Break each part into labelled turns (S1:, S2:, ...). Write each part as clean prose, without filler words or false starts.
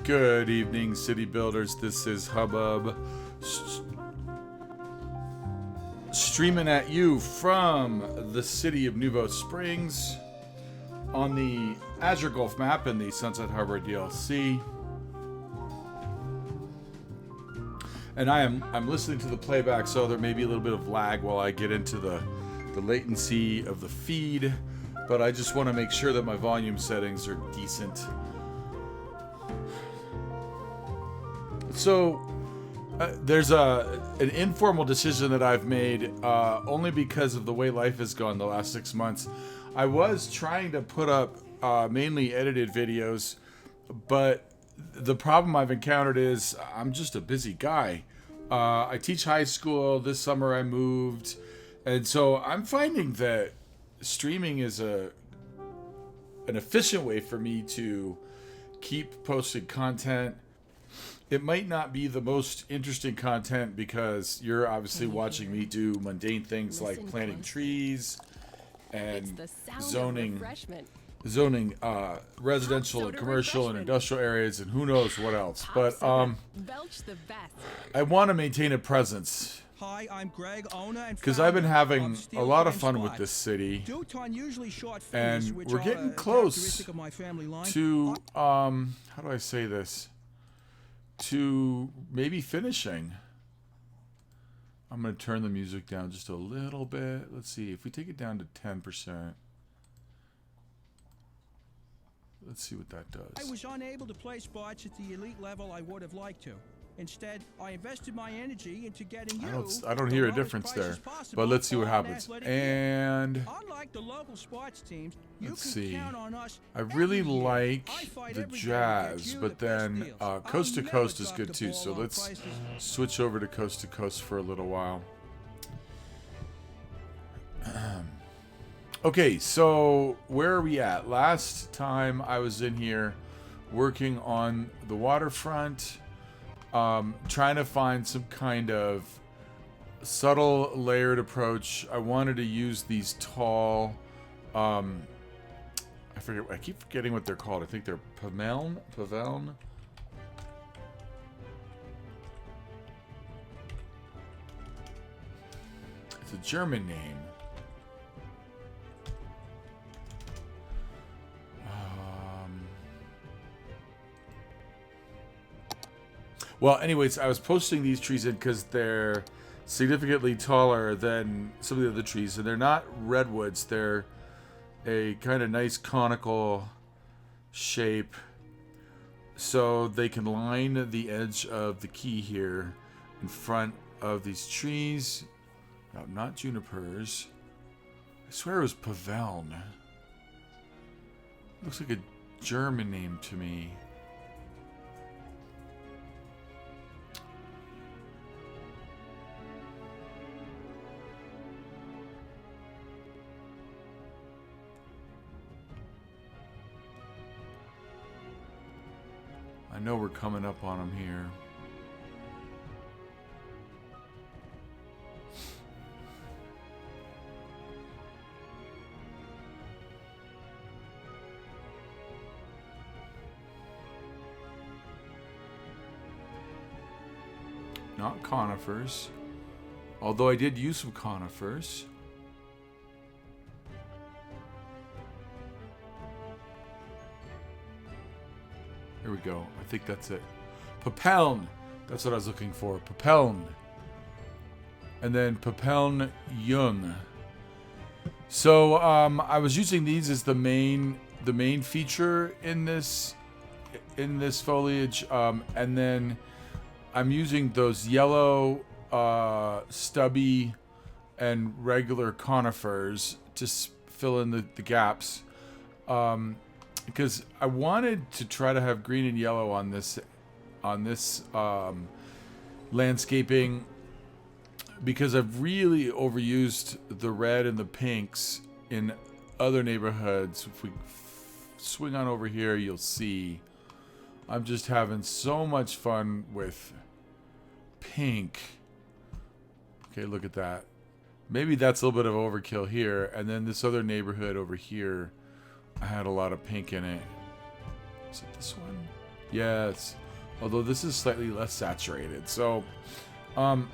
S1: Good evening, city builders. This is Hubbub streaming at you from the city of Nouveau Springs on the Azure Gulf map in the Sunset Harbor DLC. And I'm listening to the playback, so there may be a little bit of lag while I get into the latency of the feed, but I just want to make sure that my volume settings are decent. So there's an informal decision that I've made only because of the way life has gone the last 6 months. I was trying to put up mainly edited videos, but the problem I've encountered is I'm just a busy guy. I teach high school. This summer I moved, and so I'm finding that streaming is an efficient way for me to keep posting content. It might not be the most interesting content because you're obviously watching me do mundane things like planting trees and zoning residential and commercial and industrial areas and who knows what else. But I want to maintain a presence.
S2: Hi, I'm Greg, owner and
S1: because I've been having a lot of fun with this city, and we're getting close to how do I say this? To maybe finishing. I'm going to turn the music down just a little bit. Let's see if we take it down to 10%. Let's see what that does.
S2: I was unable to play spots at the elite level I would have liked to. Instead, I invested my energy into getting you.
S1: I don't hear a difference there, but let's see what happens. And
S2: unlike the local sports teams,
S1: let's see. I really like the Jazz, but then Coast to Coast is good too. So let's switch over to Coast for a little while. Okay, so where are we at? Last time I was in here working on the waterfront. Trying to find some kind of subtle layered approach. I wanted to use these tall, I keep forgetting what they're called. I think they're Paveln. It's a German name. Well, anyways, I was posting these trees in because they're significantly taller than some of the other trees. And they're not redwoods. They're a kind of nice conical shape. So they can line the edge of the key here in front of these trees. No, not junipers. I swear it was Paveln. Looks like a German name to me. I know we're coming up on them here. Not conifers, although I did use some conifers. Here we go. I think that's it. Paveln. That's what I was looking for. Paveln. And then Paveln Jung. So I was using these as the main feature in this foliage, and then I'm using those yellow, stubby, and regular conifers to fill in the gaps. Because I wanted to try to have green and yellow on this landscaping, because I've really overused the red and the pinks in other neighborhoods. If we swing on over here, you'll see I'm just having so much fun with pink. Okay, look at that. Maybe that's a little bit of overkill here, and then this other neighborhood over here, I had a lot of pink in it. Is it this one? Yes. Although this is slightly less saturated. So, all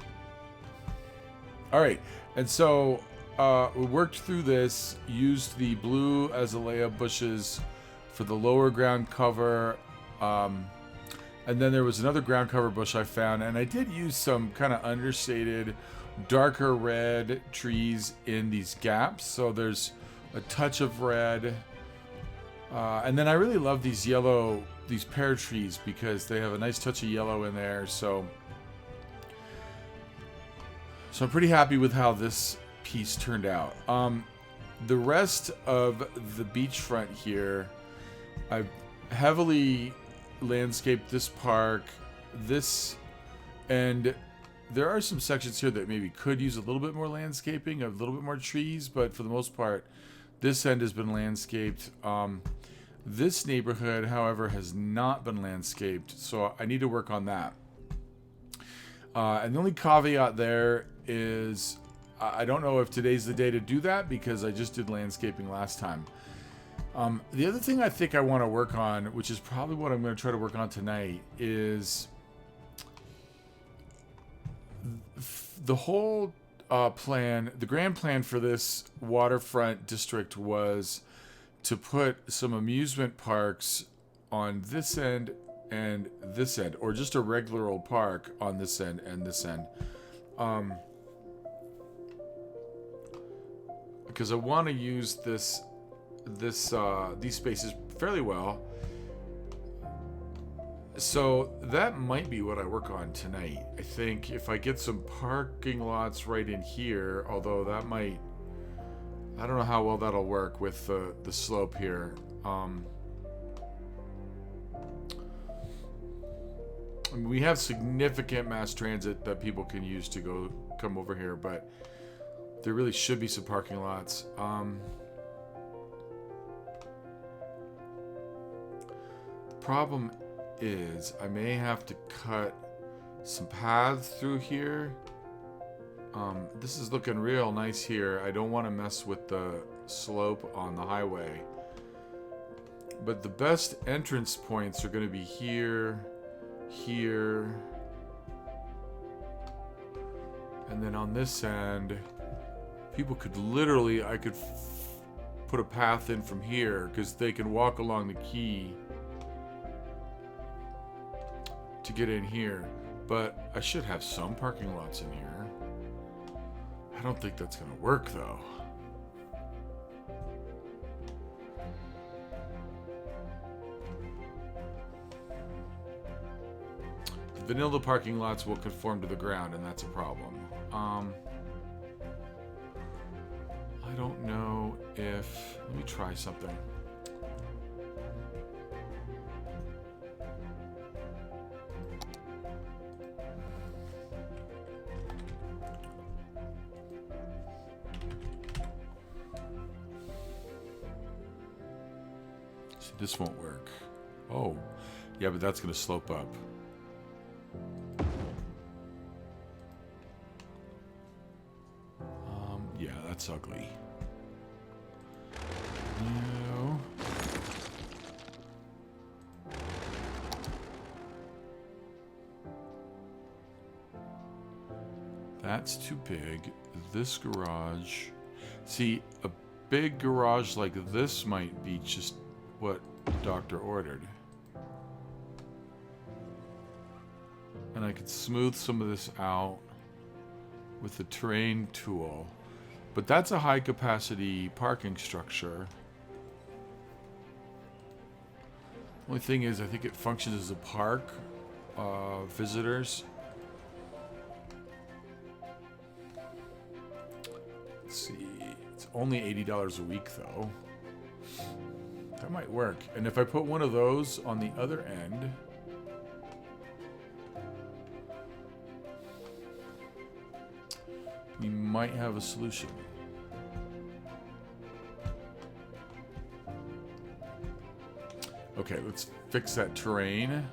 S1: right. And so we worked through this, used the blue azalea bushes for the lower ground cover. And then there was another ground cover bush I found. And I did use some kind of understated, darker red trees in these gaps. So there's a touch of red. And then I really love these pear trees because they have a nice touch of yellow in there. So I'm pretty happy with how this piece turned out. The rest of the beachfront here, I've heavily landscaped this park, and there are some sections here that maybe could use a little bit more landscaping, a little bit more trees, but for the most part, this end has been landscaped. This neighborhood, however, has not been landscaped, so I need to work on that. And the only caveat there is I don't know if today's the day to do that because I just did landscaping last time. The other thing I think I want to work on, which is probably what I'm going to try to work on tonight, is the whole plan. The grand plan for this waterfront district was to put some amusement parks on this end and this end, or just a regular old park on this end and this end. Because I want to use these spaces fairly well. So that might be what I work on tonight. I think if I get some parking lots right in here, although that might, I don't know how well that'll work with the slope here. I mean, we have significant mass transit that people can use to come over here, but there really should be some parking lots. The problem is I may have to cut some paths through here. This is looking real nice here. I don't want to mess with the slope on the highway. But the best entrance points are going to be here, here, and then on this end, people could literally, I could put a path in from here because they can walk along the quay to get in here. But I should have some parking lots in here. I don't think that's going to work though. The vanilla parking lots will conform to the ground, and that's a problem. I don't know if... Let me try something. See, this won't work. Oh, yeah, but that's going to slope up. Yeah, that's ugly. No. That's too big. This garage. See, a big garage like this might be just what the doctor ordered. And I could smooth some of this out with the terrain tool. But that's a high capacity parking structure. Only thing is, I think it functions as a park. Visitors. Let's see. It's only $80 a week though. That might work. And if I put one of those on the other end, we might have a solution. Okay, let's fix that terrain.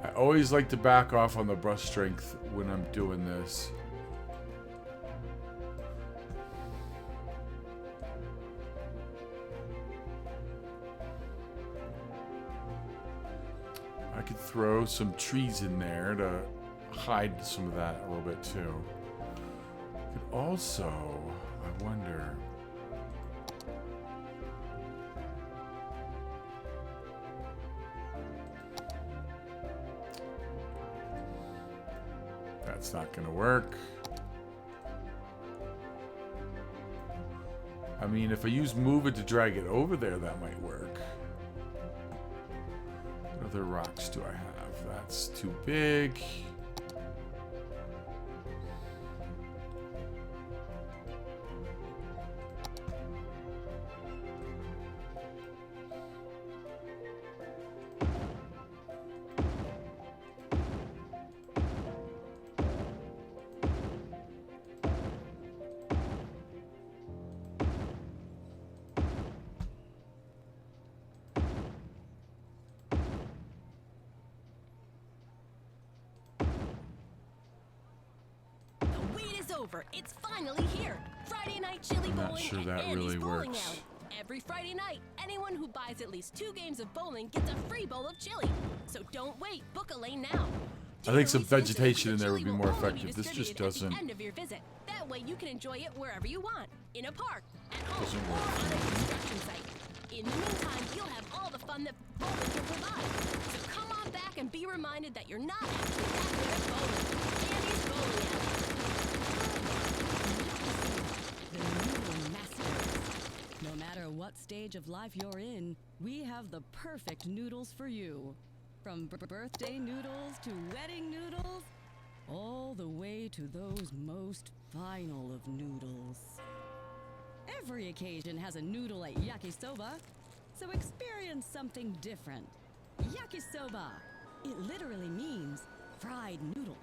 S1: I always like to back off on the brush strength when I'm doing this. I could throw some trees in there to hide some of that a little bit too. Could also, I wonder. That's not going to work. I mean, if I use move it to drag it over there, that might work. What other rocks do I have? That's too big.
S3: Over. It's finally here. Friday night chili bowling.
S1: I'm not sure
S3: at
S1: that
S3: Andy's
S1: really
S3: Bowling
S1: works.
S3: Alley. Every Friday night, anyone who buys at least 2 games of bowling gets a free bowl of chili. So don't wait. Book a lane now.
S1: I think some vegetation in there would be more effective. This just doesn't.
S3: At the end of your visit. That way you can enjoy it wherever you want. In a park, at home,
S1: Doesn't
S3: or
S1: work.
S3: on a construction site. In the meantime, you'll have all the fun that bowling can provide. So come on back and be reminded that you're not actually that good at bowling. Andy's Bowling Alley.
S4: The Noodle Masters. No matter what stage of life you're in, we have the perfect noodles for you. From birthday noodles to wedding noodles, all the way to those most final of noodles. Every occasion has a noodle at Yakisoba, so experience something different. Yakisoba. It literally means fried noodles.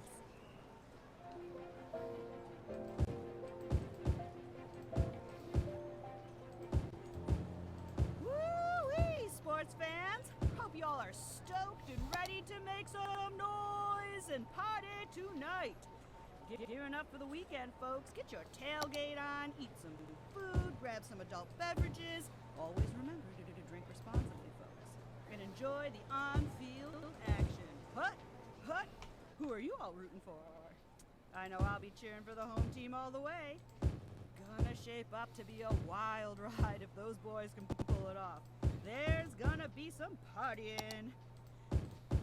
S5: Woo-wee, sports fans! Hope y'all are stoked and ready to make some noise and party tonight. Gearing up for the weekend, folks. Get your tailgate on, eat some food, grab some adult beverages. Always remember to drink responsibly, folks. And enjoy the on-field action. Hut! Who are you all rooting for? I know I'll be cheering for the home team all the way. Gonna shape up to be a wild ride if those boys can pull it off. There's gonna be some partying.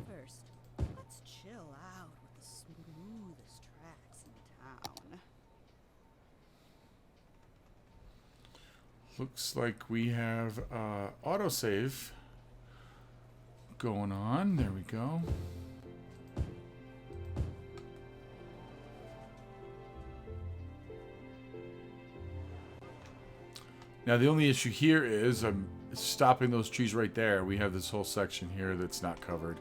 S5: First, let's chill out with the smoothest tracks in town.
S1: Looks like we have autosave going on. There we go. Now the only issue here is I'm stopping those trees right there. We have this whole section here that's not covered.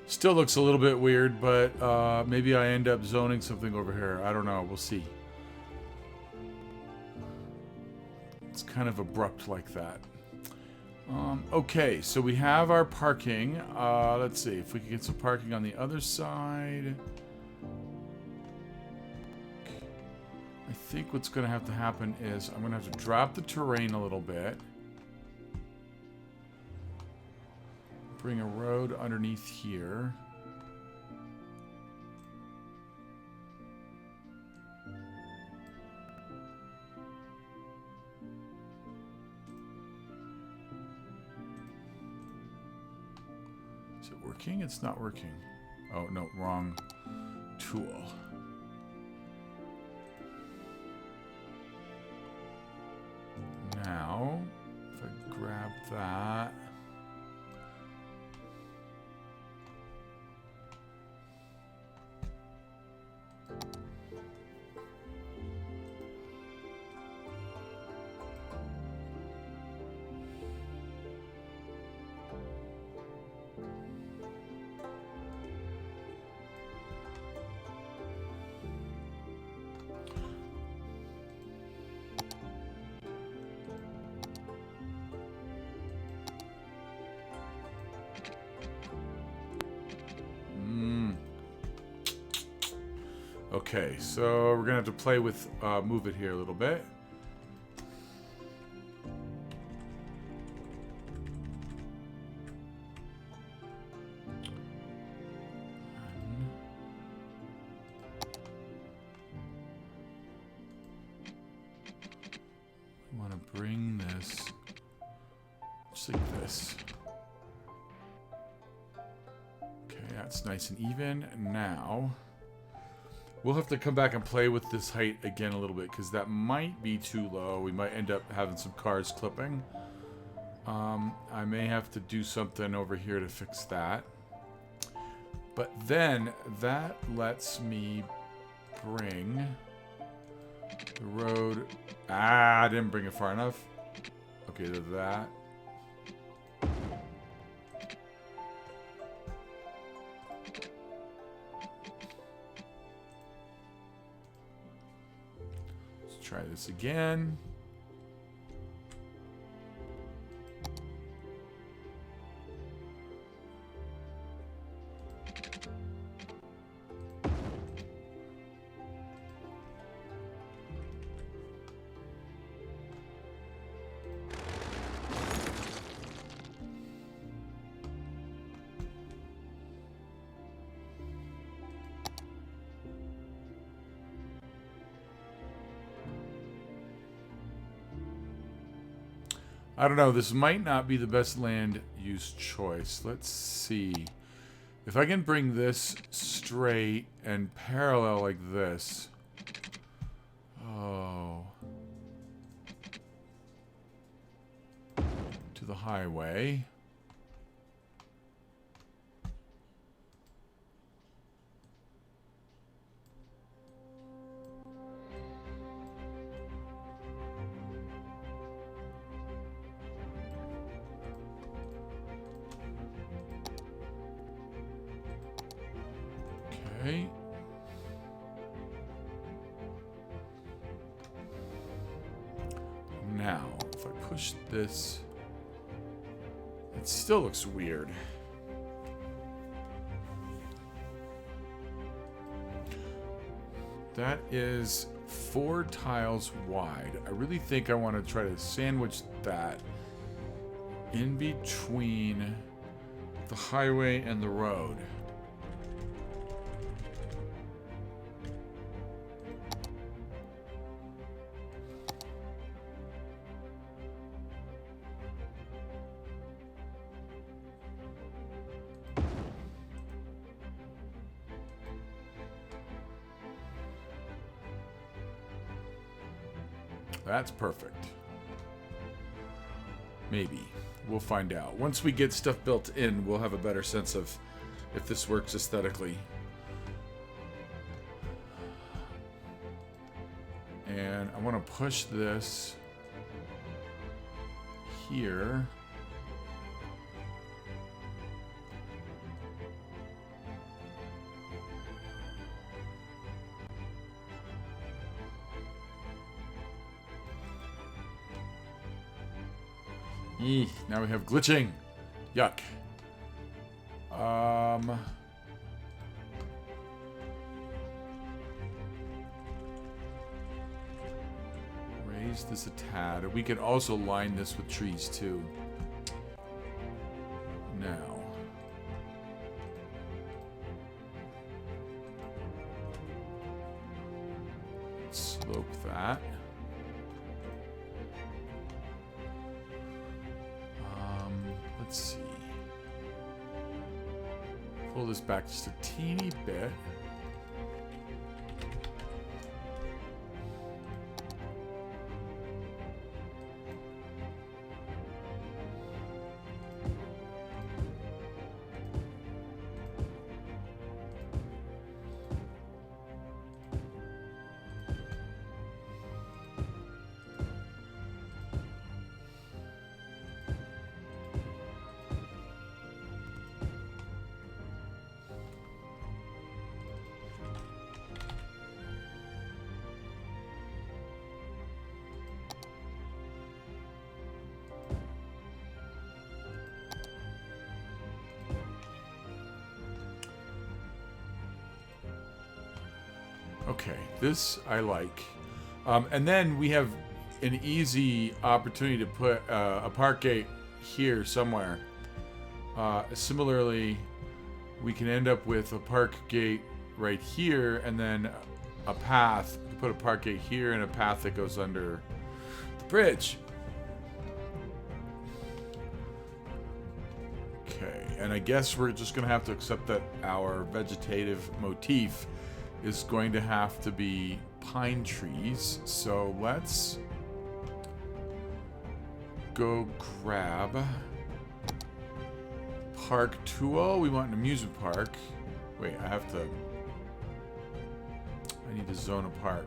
S1: Still looks a little bit weird, but maybe I end up zoning something over here. I don't know. We'll see. It's kind of abrupt like that. Okay, so we have our parking. Let's see if we can get some parking on the other side. I think what's going to have to happen is I'm going to have to drop the terrain a little bit. Bring a road underneath here. Is it working? It's not working. Oh, no, wrong tool. Now, if I grab that. Okay, so we're gonna have to play with move it here a little bit. We want to bring this just like this. Okay, that's nice and even. Now we'll have to come back and play with this height again a little bit because that might be too low. We might end up having some cars clipping. I may have to do something over here to fix that. But then that lets me bring the road. I didn't bring it far enough. Okay, to that. Try this again. I don't know, this might not be the best land use choice. Let's see. If I can bring this straight and parallel like this. Oh. To the highway. Okay. Now, if I push this, it still looks weird. That is 4 tiles wide. I really think I want to try to sandwich that in between the highway and the road. That's perfect. Maybe. We'll find out. Once we get stuff built in, we'll have a better sense of if this works aesthetically. And I want to push this here. Now we have glitching. Yuck. Raise this a tad. We can also line this with trees too. Now. Slope that. Let's see. Pull this back just a teeny bit. Okay, this I like. And then we have an easy opportunity to put a park gate here somewhere. Similarly, we can end up with a park gate right here and then a path. We can put a park gate here and a path that goes under the bridge. Okay, and I guess we're just going to have to accept that our vegetative motif is going to have to be pine trees. So let's go grab park tool. Oh, we want an amusement park. Wait, I need to zone a park.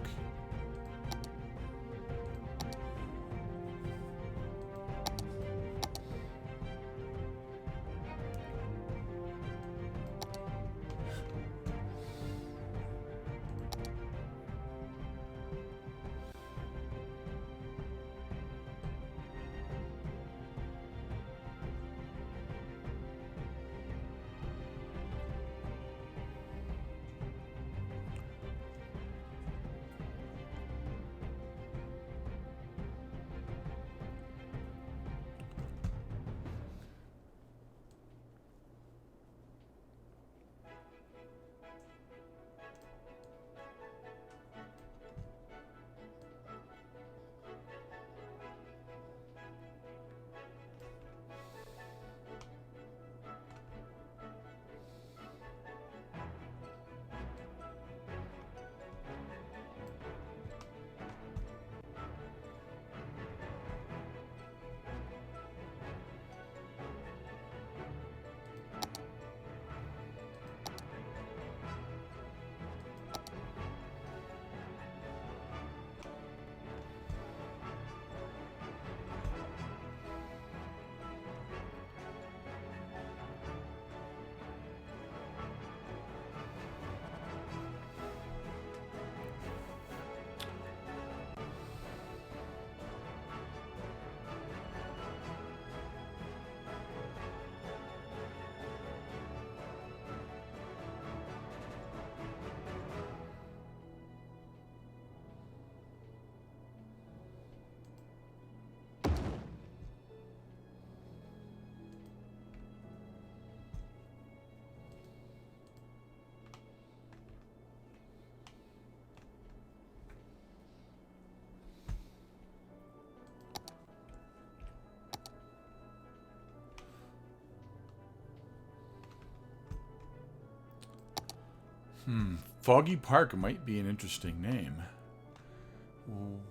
S1: Foggy Park might be an interesting name.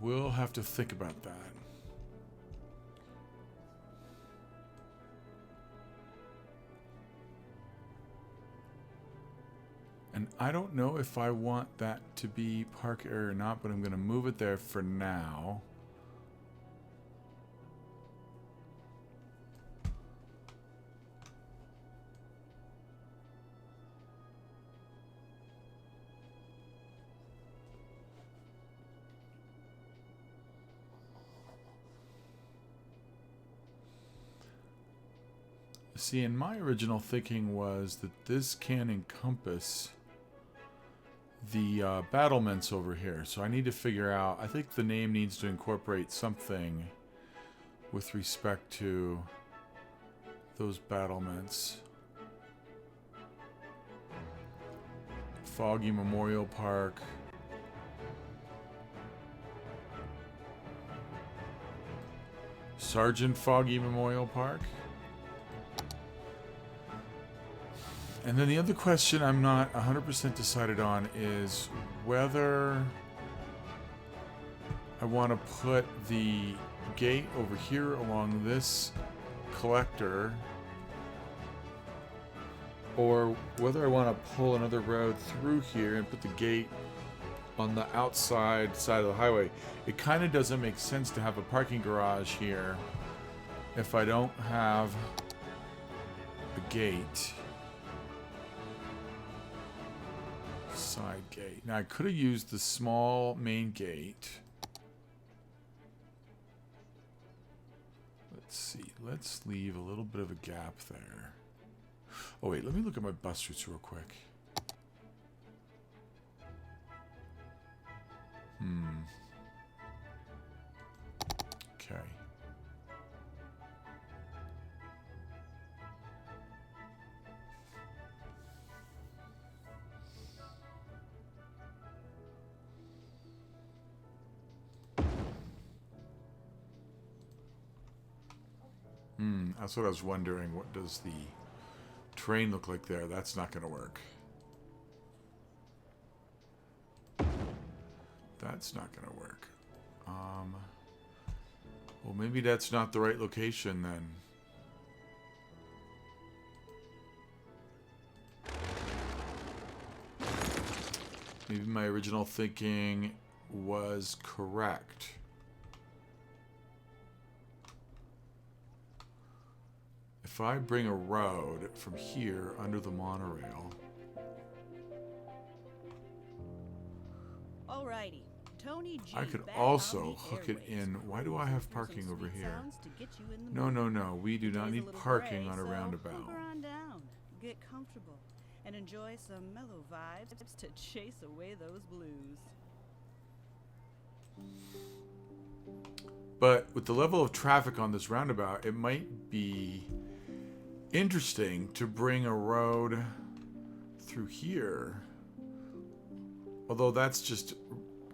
S1: We'll have to think about that. And I don't know if I want that to be park area or not, but I'm going to move it there for now. See, and my original thinking was that this can encompass the battlements over here. So I need to figure out, I think the name needs to incorporate something with respect to those battlements. Foggy Memorial Park. Sergeant Foggy Memorial Park. And then the other question I'm not 100% decided on is whether I want to put the gate over here along this collector, or whether I want to pull another road through here and put the gate on the outside side of the highway. It kind of doesn't make sense to have a parking garage here if I don't have a gate. Side gate. Now I could have used the small main gate. Let's see. Let's leave a little bit of a gap there. Oh wait, let me look at my bus routes real quick. Okay. That's what I was wondering. What does the terrain look like there? That's not going to work. That's not going to work. Well, maybe that's not the right location then. Maybe my original thinking was correct. If I bring a road from here under the monorail.
S5: Alrighty. Tony G.
S1: I could
S5: back
S1: also
S5: on the
S1: hook it
S5: airwaves.
S1: in. Why do I have
S5: Through
S1: parking
S5: some
S1: over
S5: sweet
S1: here?
S5: sounds to get you in the
S1: No,
S5: mood.
S1: no, no. We do not
S5: Day's a
S1: need
S5: little
S1: parking
S5: gray,
S1: on a
S5: so
S1: roundabout.
S5: hunker on down, get comfortable, and enjoy some mellow vibes to chase away those blues.
S1: But with the level of traffic on this roundabout, it might be interesting to bring a road through here. Although that's just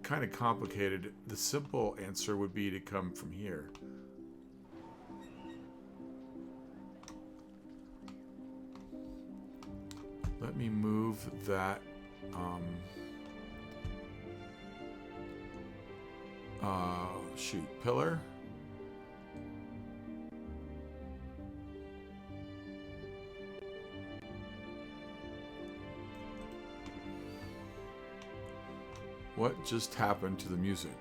S1: kind of complicated. The simple answer would be to come from here. Let me move that pillar. What just happened to the music?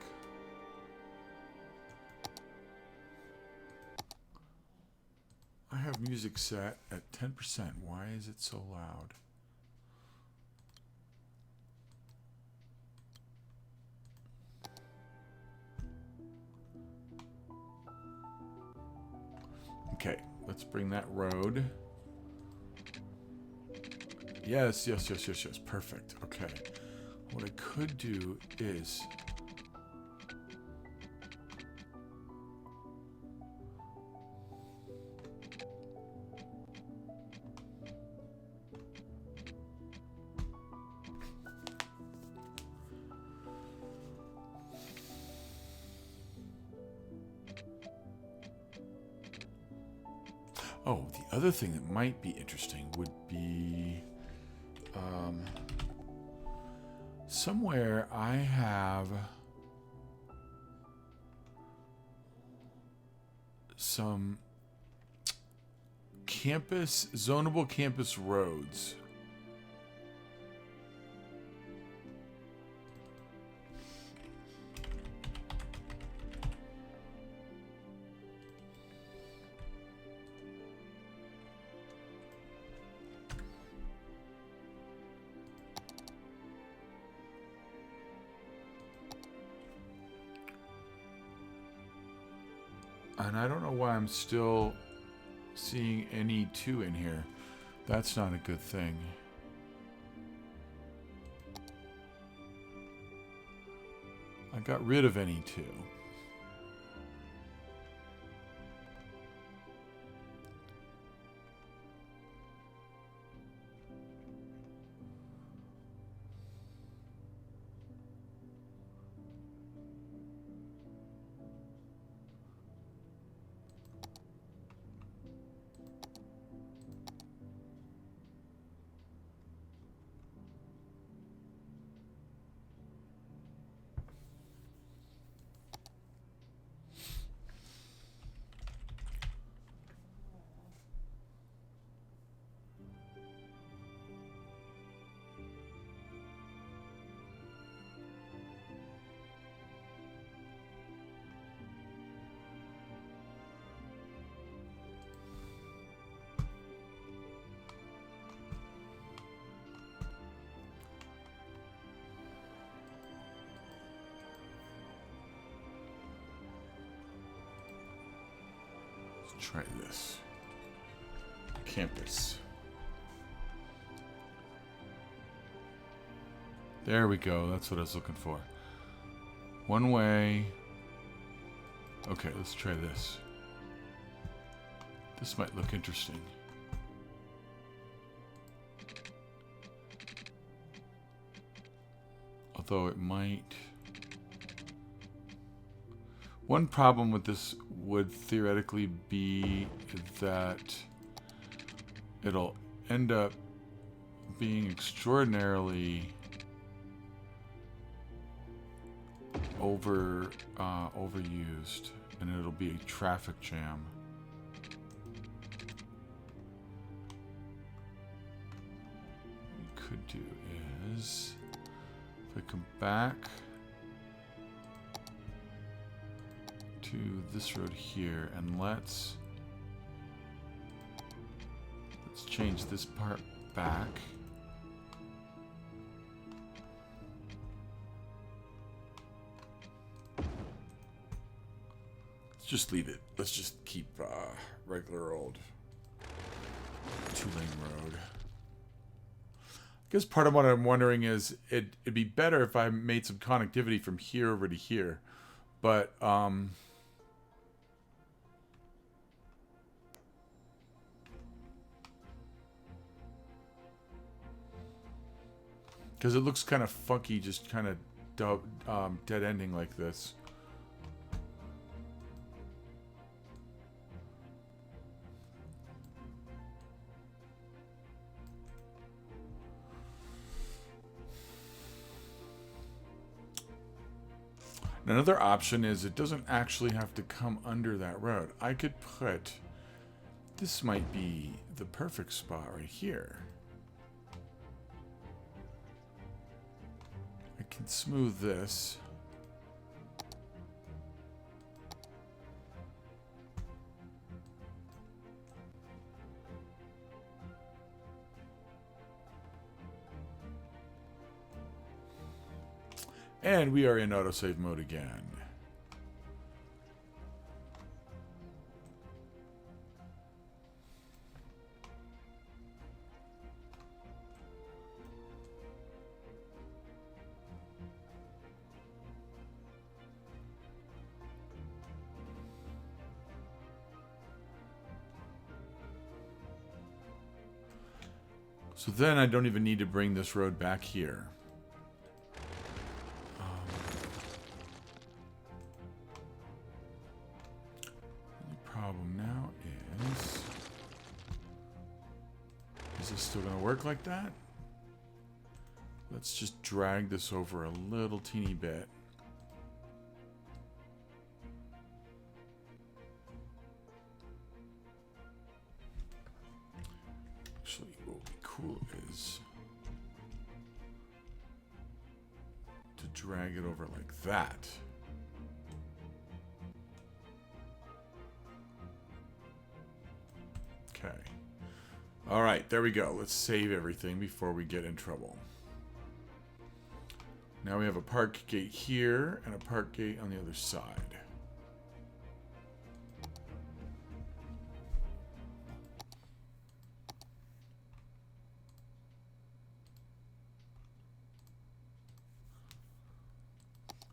S1: I have music set at 10%. Why is it so loud? Okay, let's bring that road. Yes, yes, yes, yes, yes. Perfect. Okay. What I could do is oh, the other thing that might be interesting would be somewhere I have some zonable campus roads. And I don't know why I'm still seeing NE2 in here. That's not a good thing. I got rid of NE2. Let's try this. Campus. There we go. That's what I was looking for. One way. Okay, let's try this. This might look interesting. Although it might... One problem with this would theoretically be that it'll end up being extraordinarily overused, and it'll be a traffic jam. What we could do is, if I come back to this road here, and let's change this part back. Let's just leave it. Let's just keep regular old 2-lane road. I guess part of what I'm wondering is it'd be better if I made some connectivity from here over to here, but because it looks kind of funky, just kind of dead ending like this. Another option is it doesn't actually have to come under that road. I could put, this might be the perfect spot right here. I can smooth this. And we are in autosave mode again. So then I don't even need to bring this road back here. Problem now is this still going to work like that? Let's just drag this over a little teeny bit. Actually, what would be cool is to drag it over like that. Okay. All right, there we go. Let's save everything before we get in trouble. Now we have a park gate here and a park gate on the other side.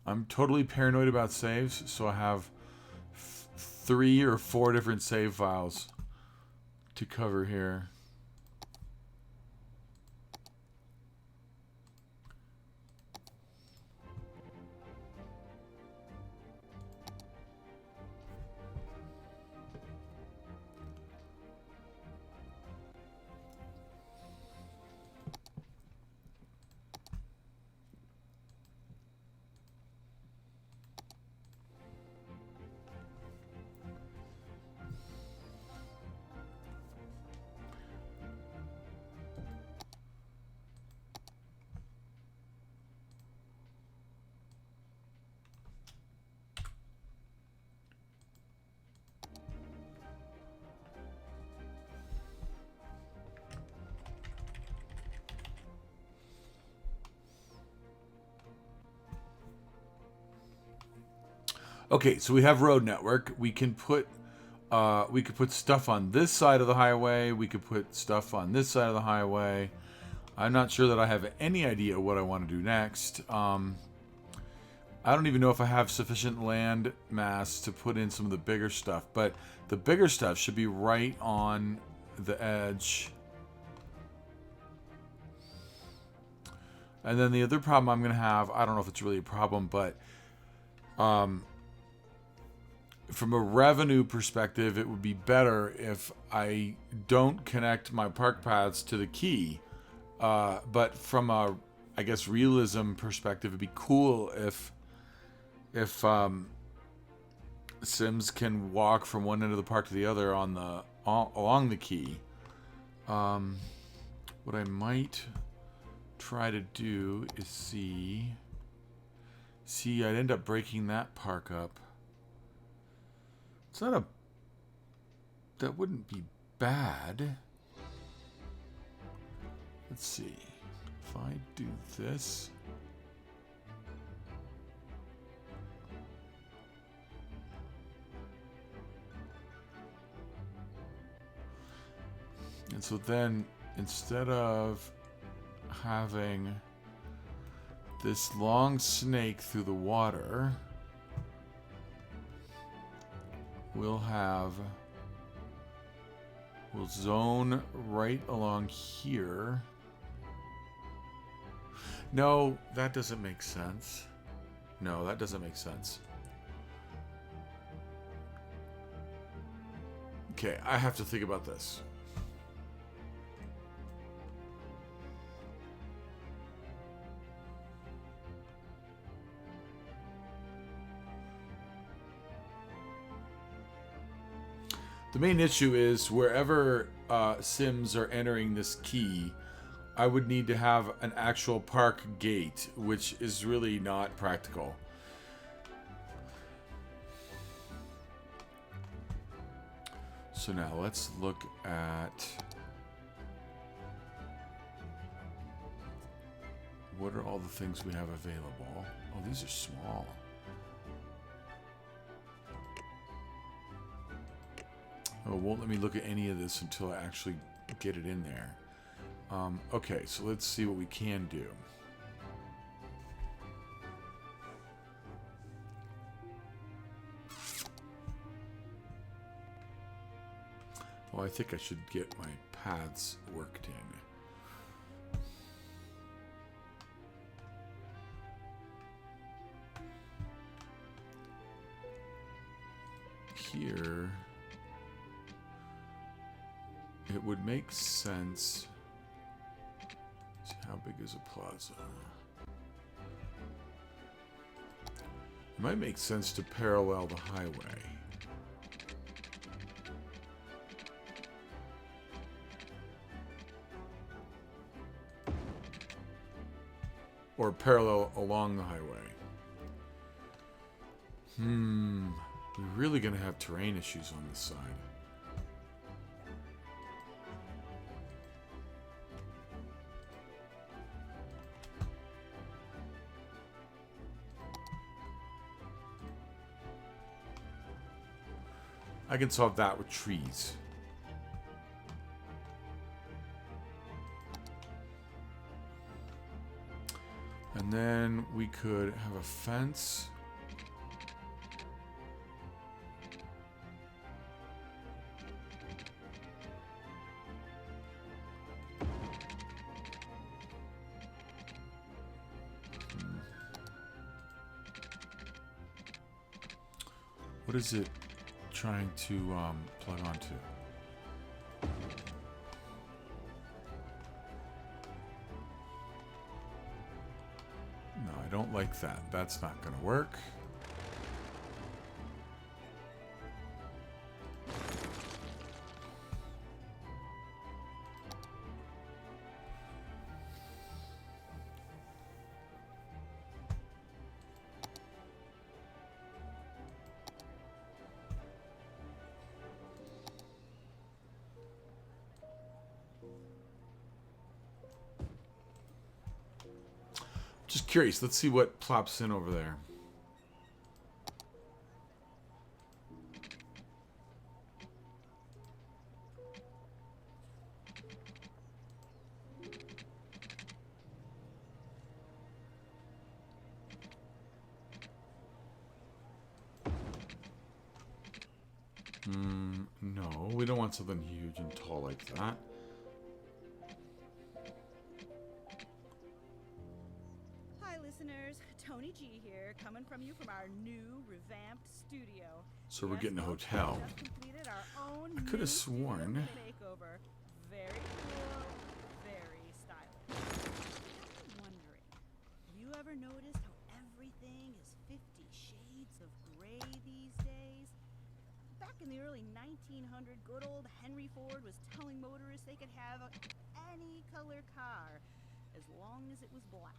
S1: I'm totally paranoid about saves, so I have 3 or 4 different save files to cover here. Okay, so we have road network. We can put We could put stuff on this side of the highway. We could put stuff on this side of the highway. I'm not sure that I have any idea what I want to do next. I don't even know if I have sufficient land mass to put in some of the bigger stuff, but the bigger stuff should be right on the edge. And then the other problem I'm going to have, I don't know if it's really a problem, but from a revenue perspective, it would be better if I don't connect my park paths to the key. But from a, I guess, realism perspective, it'd be cool if Sims can walk from one end of the park to the other on the along the key. What I might try to do is see I'd end up breaking that park up. It's not a, that wouldn't be bad. Let's see if I do this. And so then, instead of having this long snake through the water, we'll zone right along here. No, that doesn't make sense. No, that doesn't make sense. Okay, I have to think about this. The main issue is wherever Sims are entering this key, I would need to have an actual park gate, which is really not practical. So now let's look at what are all the things we have available. Oh, these are small. Oh, it won't let me look at any of this until I actually get it in there. Okay, so let's see what we can do. Oh, I think I should get my paths worked in. Here, it would make sense. See, how big is a plaza? It might make sense to parallel the highway. Or parallel along the highway. We're really going to have terrain issues on this side. I can solve that with trees. And then we could have a fence. What is it trying to plug onto? No, I don't like that. That's not going to work. Just curious. Let's see what plops in over there. No, we don't want something huge and tall like that.
S5: Hi, listeners. Tony G here, coming from you from our new revamped studio.
S1: So we're
S5: Yes,
S1: getting a
S5: folks, we
S1: hotel.
S5: just completed our own
S1: I could
S5: new
S1: have sworn.
S5: studio makeover. Very cool, very stylish. I'm wondering, have you ever noticed how everything is 50 shades of gray these days? Back in the early 1900s, good old Henry Ford was telling motorists they could have any color car as long as it was black.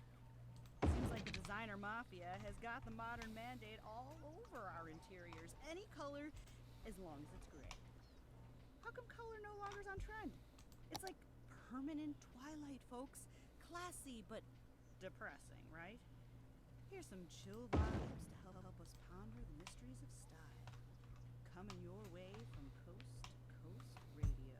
S5: Seems like the designer mafia has got the modern mandate all over our interiors. Any color as long as it's gray. How come color no longer is on trend? It's like permanent twilight, folks. Classy but depressing, right? Here's some chill vibes to help us ponder the mysteries of style. Coming your way from Coast to Coast Radio.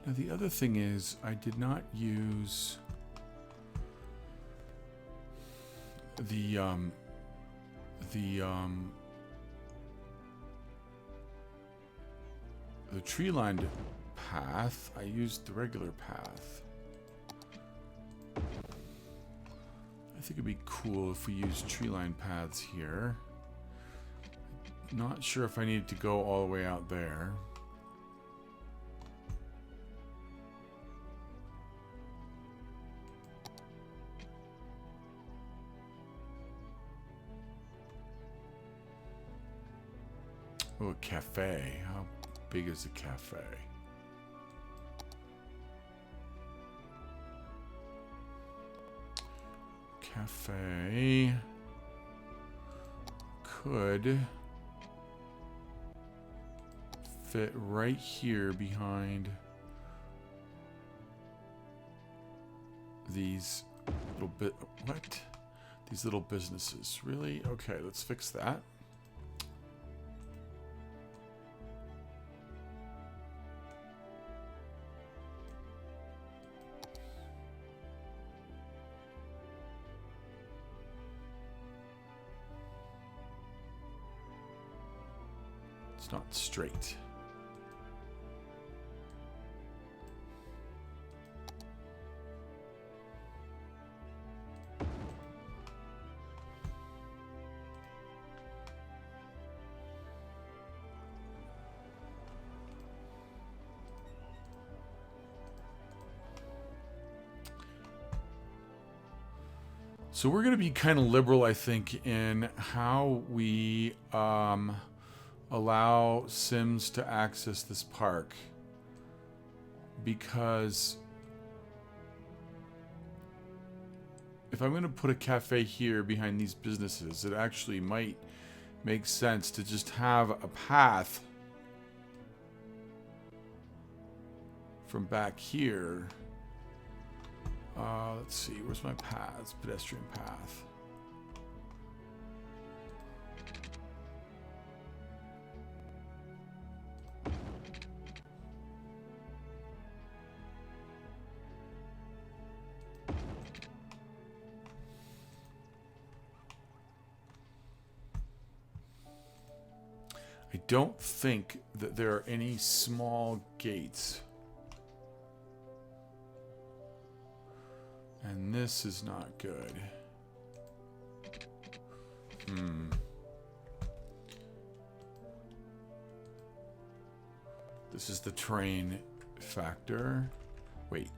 S1: Now the other thing is, I did not use the tree-lined path. I used the regular path. I think it'd be cool if we used tree-lined paths here. Not sure if I need to go all the way out there. Oh, a cafe. How big is a cafe? Cafe could fit right here behind these little bit. What? These little businesses. Really? Okay, let's fix that. It's not straight. So we're going to be kind of liberal, I think, in how we allow Sims to access this park, because if I'm going to put a cafe here behind these businesses, it actually might make sense to just have a path from back here. Let's see, where's my paths? Pedestrian path. I don't think that there are any small gates. And this is not good. This is the train factor. Wait.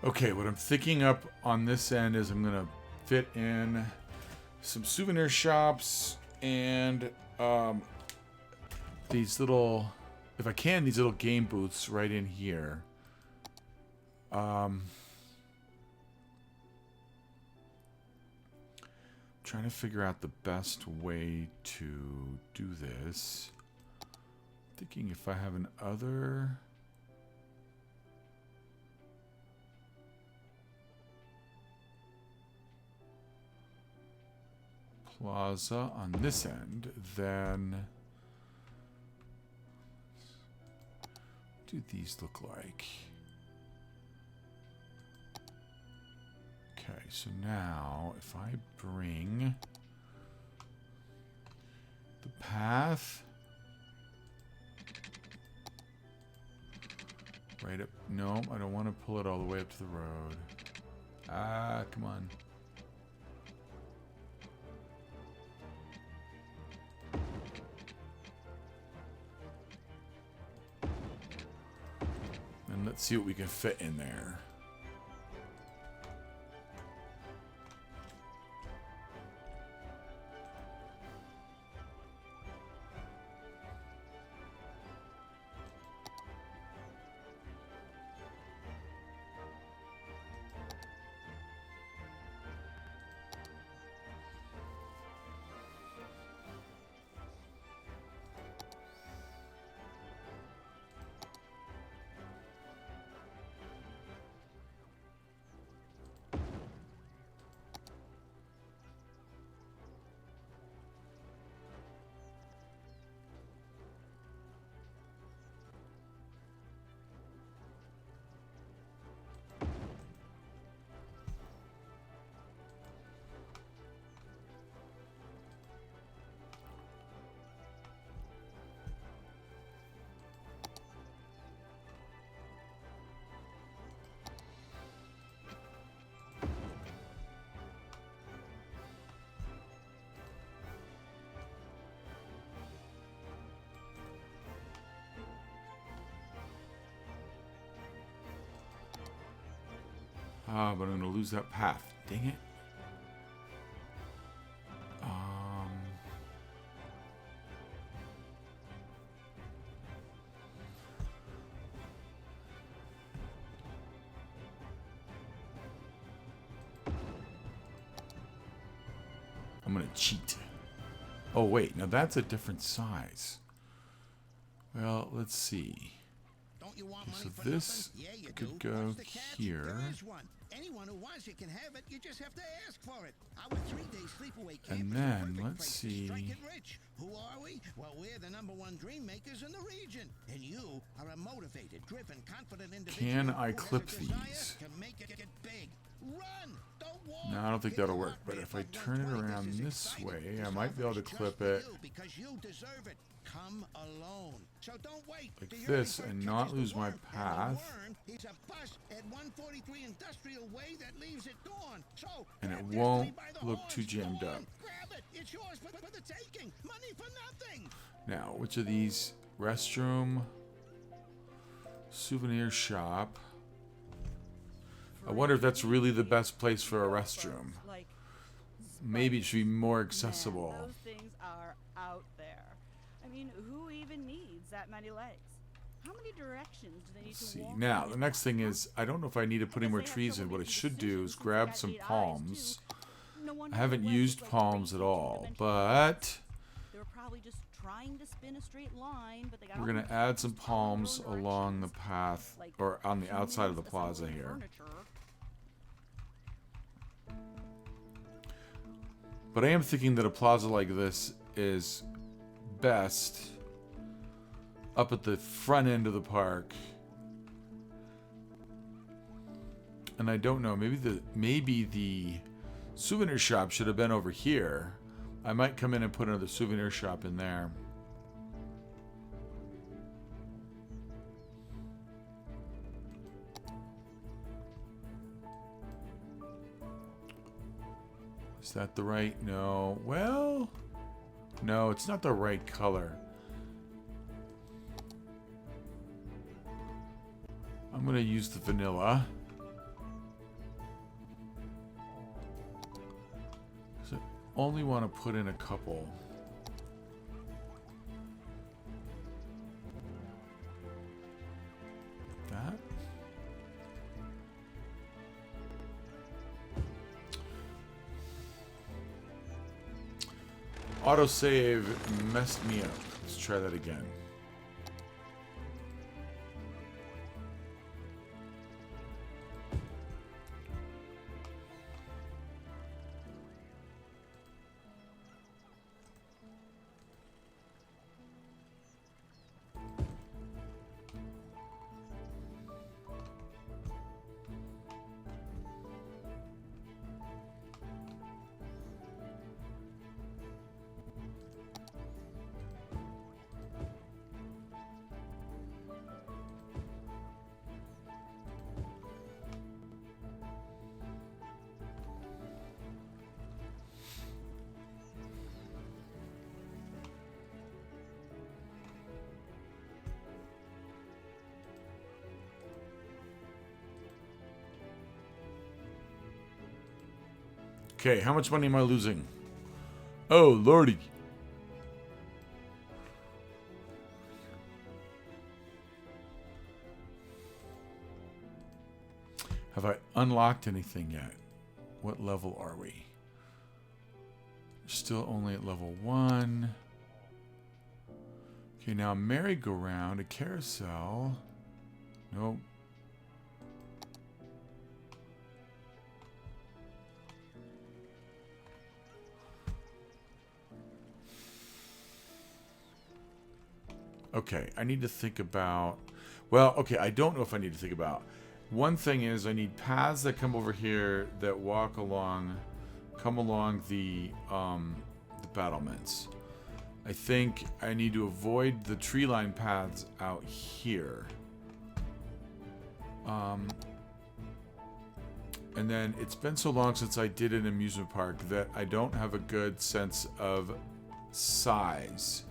S1: Okay, what I'm thinking up on this end is I'm gonna fit in some souvenir shops and these little, if I can, these little game booths right in here. Trying to figure out the best way to do this. Thinking if I have an other plaza on this end, then what do these look like? Okay, so now if I bring the path right up, no, I don't want to pull it all the way up to the road. Ah, come on. And let's see what we can fit in there. Ah, but I'm going to lose that path. Dang it. I'm going to cheat. Oh, wait. Now that's a different size. Well, let's see. So this could go here.
S6: Anyone who wants it can have it. You just have to ask for it. Our 3-day sleepaway camp
S1: And
S6: is
S1: then,
S6: the perfect
S1: let's
S6: place
S1: see.
S6: to strike it rich. Who are we? Well, we're the #1 dream makers in the region. And you are a motivated, driven, confident individual.
S1: Can I
S6: who has a
S1: clip
S6: desire
S1: these?
S6: to make it big. Run! Don't walk.
S1: No, I don't think
S6: Get
S1: that'll
S6: the
S1: work. But
S6: lottery
S1: if I
S6: at
S1: turn it
S6: 120.
S1: around
S6: is
S1: this
S6: exciting.
S1: way, I
S6: This
S1: might be able to
S6: offer is
S1: clip
S6: just for
S1: it
S6: you because you deserve it. Come alone. So don't wait.
S1: like
S6: The
S1: this
S6: early bird
S1: and not
S6: catches the
S1: lose my
S6: worm, and the
S1: path.
S6: worm is a bus at 143 Industrial Way that leaves at dawn. So
S1: And it
S6: grab
S1: won't
S6: destiny by the
S1: look
S6: horns.
S1: too jammed
S6: Go
S1: up.
S6: on, grab it. It's yours for the taking. Money for nothing.
S1: Now, which of these? Restroom, souvenir shop. I wonder if that's really the best place for a restroom.
S5: Like,
S1: Maybe it should be more
S5: man,
S1: accessible.
S5: those things are out there. I mean, who even needs that many legs? How many directions do they need
S1: Let's
S5: to
S1: see.
S5: walk?
S1: Now,
S5: in
S1: the
S5: this
S1: next thing
S5: town?
S1: is, I don't know if I need to put any more trees in. What I should do is grab some palms. I haven't used palms at all, but
S5: They were probably just trying to spin a straight line, but they got
S1: we're
S5: all
S1: going to
S5: confused
S1: add some
S5: following their
S1: palms
S5: own
S1: along the
S5: directions,
S1: path,
S5: like
S1: or on the outside of the
S5: humans
S1: plaza
S5: assembling
S1: here.
S5: furniture.
S1: But I am thinking that a plaza like this is best up at the front end of the park. And I don't know, maybe the souvenir shop should have been over here. I might come in and put another souvenir shop in there. Is that the right? No. Well, no, it's not the right color. I'm going to use the vanilla. only want to put in a couple. That. Autosave messed me up. Let's try that again. Okay, how much money am I losing? Oh, lordy. Have I unlocked anything yet? What level are we? Still only at level 1. Okay, now a merry-go-round, a carousel. Nope. Okay, I need to think about... Well, okay, I don't know if I need to think about... One thing is I need paths that come over here that walk along... Come along the battlements. I think I need to avoid the tree line paths out here. And then it's been so long since I did an amusement park that I don't have a good sense of size.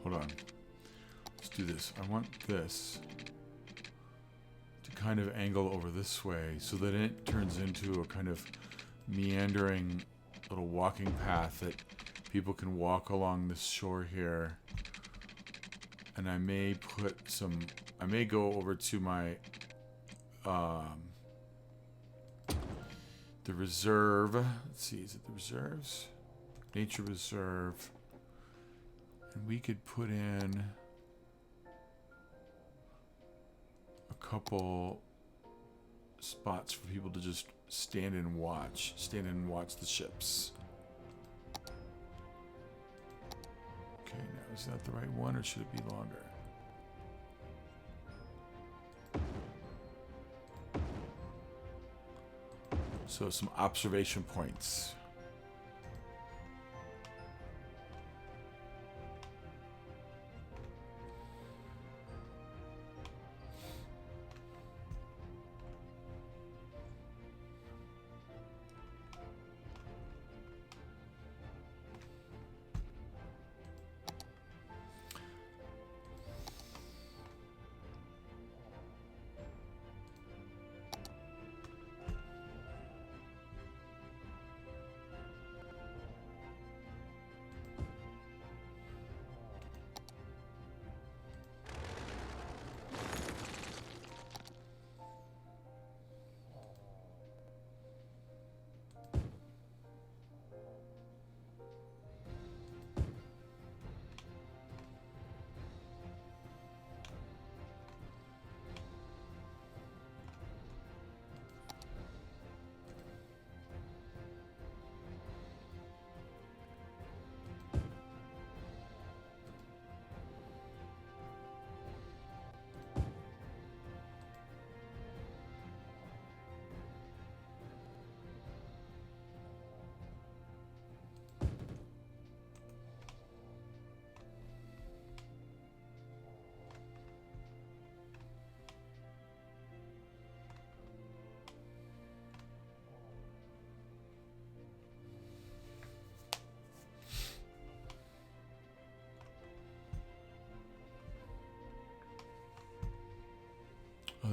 S1: Hold on. Let's do this. I want this to kind of angle over this way so that it turns into a kind of meandering little walking path that people can walk along this shore here. And I may put some... I may go over to my... the reserve. Let's see, is it the reserves? Nature reserve. And we could put in a couple spots for people to just stand and watch. Stand and watch the ships. Okay, now is that the right one or should it be longer? So some observation points.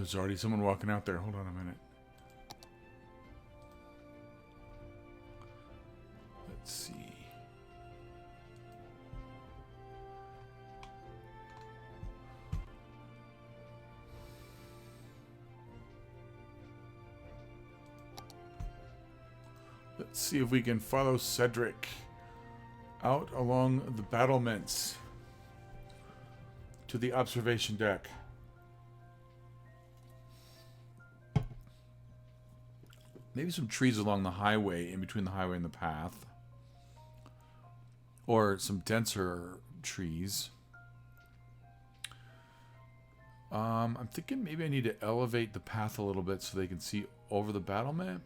S1: there's already someone walking out there. Hold on a minute. Let's see. Let's see if we can follow Cedric out along the battlements to the observation deck. Maybe some trees along the highway, in between the highway and the path. Or some denser trees. I'm thinking maybe I need to elevate the path a little bit so they can see over the battlement.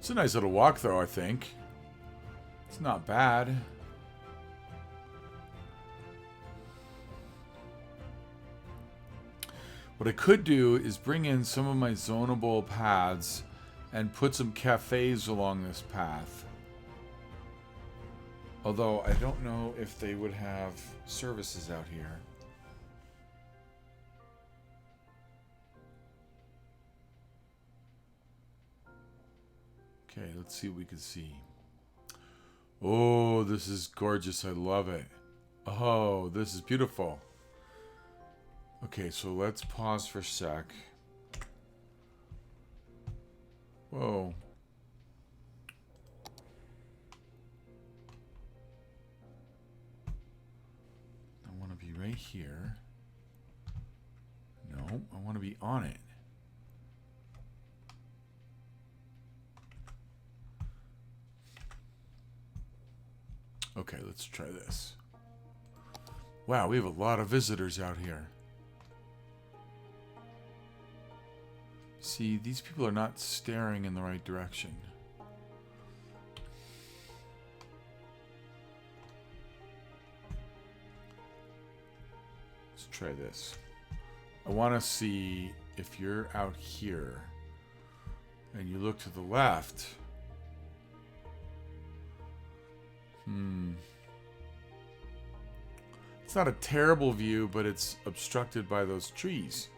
S1: It's a nice little walk, though, I think. It's not bad. What I could do is bring in some of my zonable paths and put some cafes along this path. Although I don't know if they would have services out here. Okay, let's see what we can see. Oh, this is gorgeous. I love it. Oh, this is beautiful. Okay, so let's pause for a sec. Whoa. I want to be right here. No, I want to be on it. Okay, let's try this. Wow, we have a lot of visitors out here. See, these people are not staring in the right direction. Let's try this. I want to see if you're out here and you look to the left. It's not a terrible view, but it's obstructed by those trees.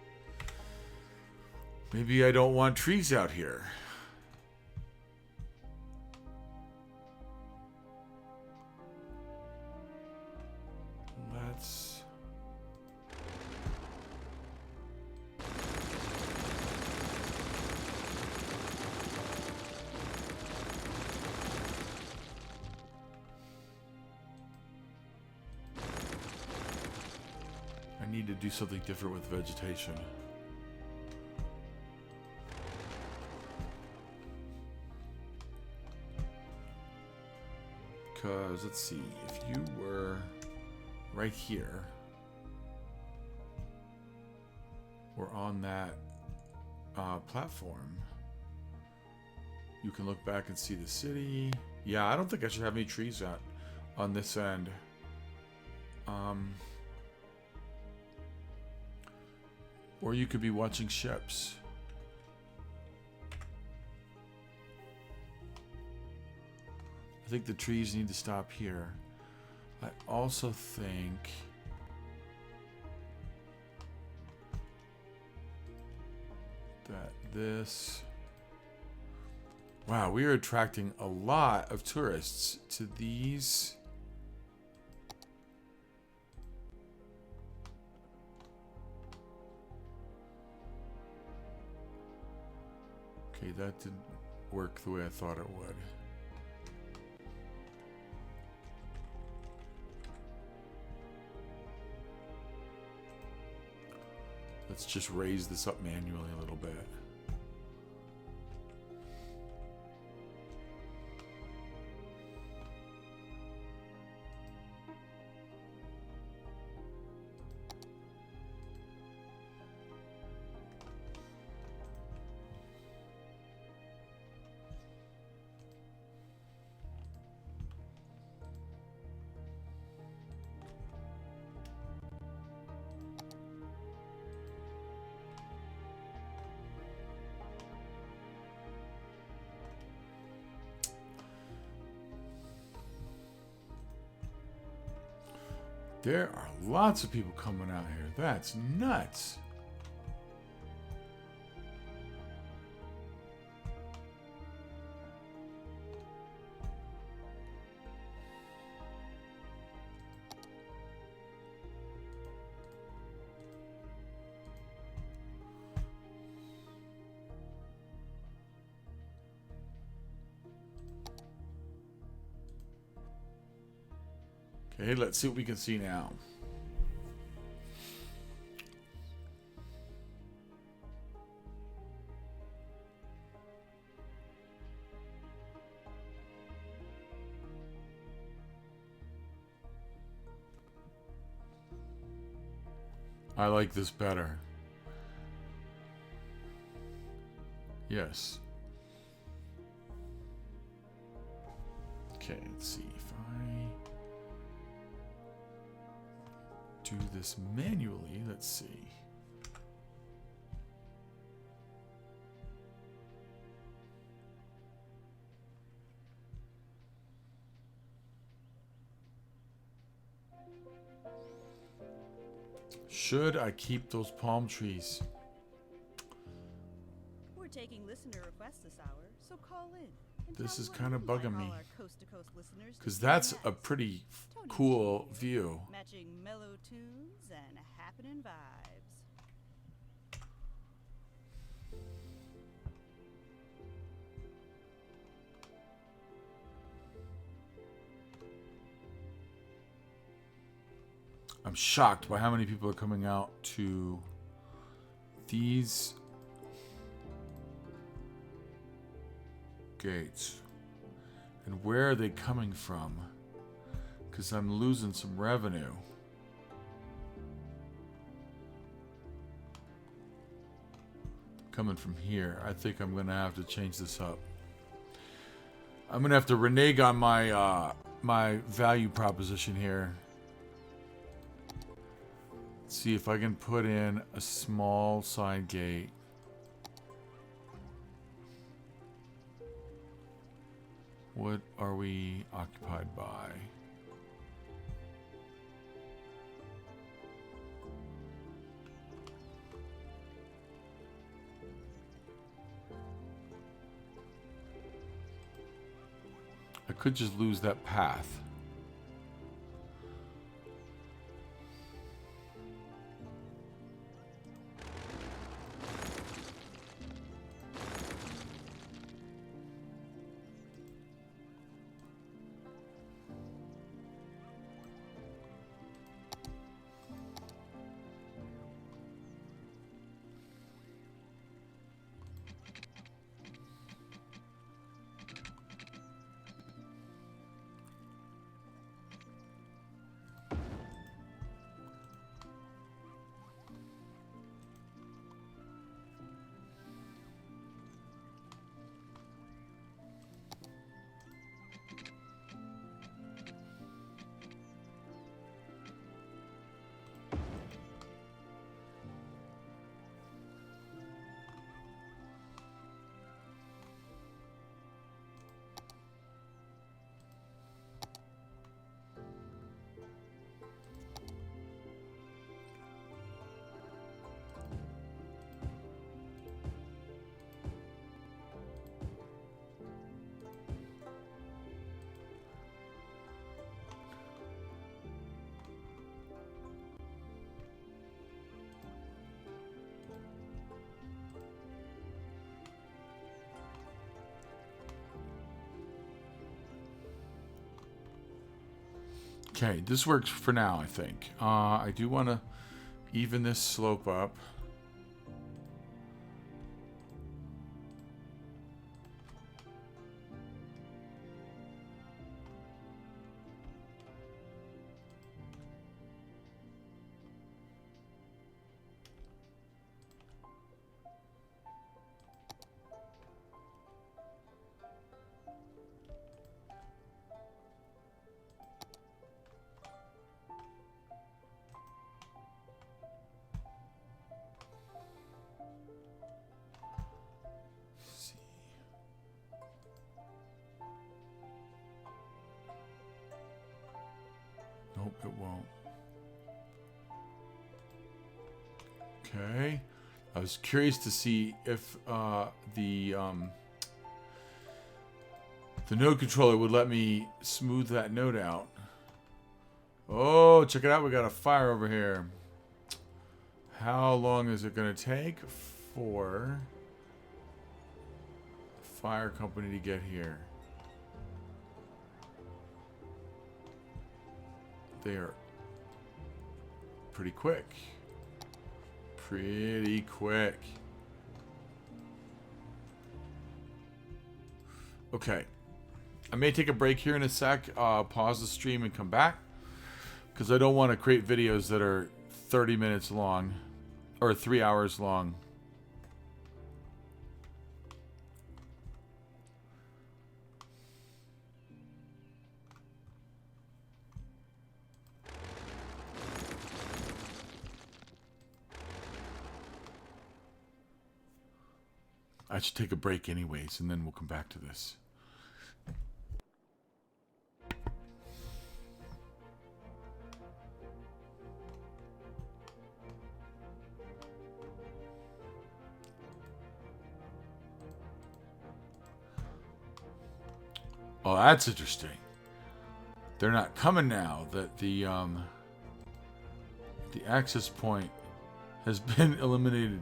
S1: Maybe I don't want trees out here. Let's... I need to do something different with vegetation. Because, let's see, if you were right here, or on that platform, you can look back and see the city. Yeah, I don't think I should have any trees out on this end. Or you could be watching ships. I think the trees need to stop here. I also think that this... Wow, we are attracting a lot of tourists to these. Okay, that didn't work the way I thought it would. Let's just raise this up manually a little bit. There are lots of people coming out here. That's nuts. Okay, let's see what we can see now. I like this better. Yes. Okay, let's see if I do this manually. Let's see. Should I keep those palm trees?
S5: We're taking listener requests this hour, so call in. And
S1: This
S5: tell
S1: is
S5: what
S1: kind of
S5: you'd like
S1: bugging
S5: all
S1: me.
S5: our coast-to-coast listeners to
S1: Because
S5: hear
S1: that's a
S5: next.
S1: pretty
S5: Tony
S1: cool
S5: G
S1: view.
S5: Matching mellow tunes and happening vibes.
S1: I'm shocked by how many people are coming out to these gates. And where are they coming from? Because I'm losing some revenue. Coming from here. I think I'm going to have to change this up. I'm going to have to renege on my my value proposition here. See if I can put in a small side gate. What are we occupied by? I could just lose that path. Okay, this works for now, I think. I do want to even this slope up. Nope, it won't. Okay. I was curious to see if the node controller would let me smooth that node out. Oh, check it out. We got a fire over here. How long is it going to take for the fire company to get here? They are pretty quick. Pretty quick. Okay. I may take a break here in a sec. Pause the stream and come back. Because I don't want to create videos that are 30 minutes long. Or 3 hours long. I should take a break anyways, and then we'll come back to this. Oh, that's interesting. They're not coming now that the access point has been eliminated.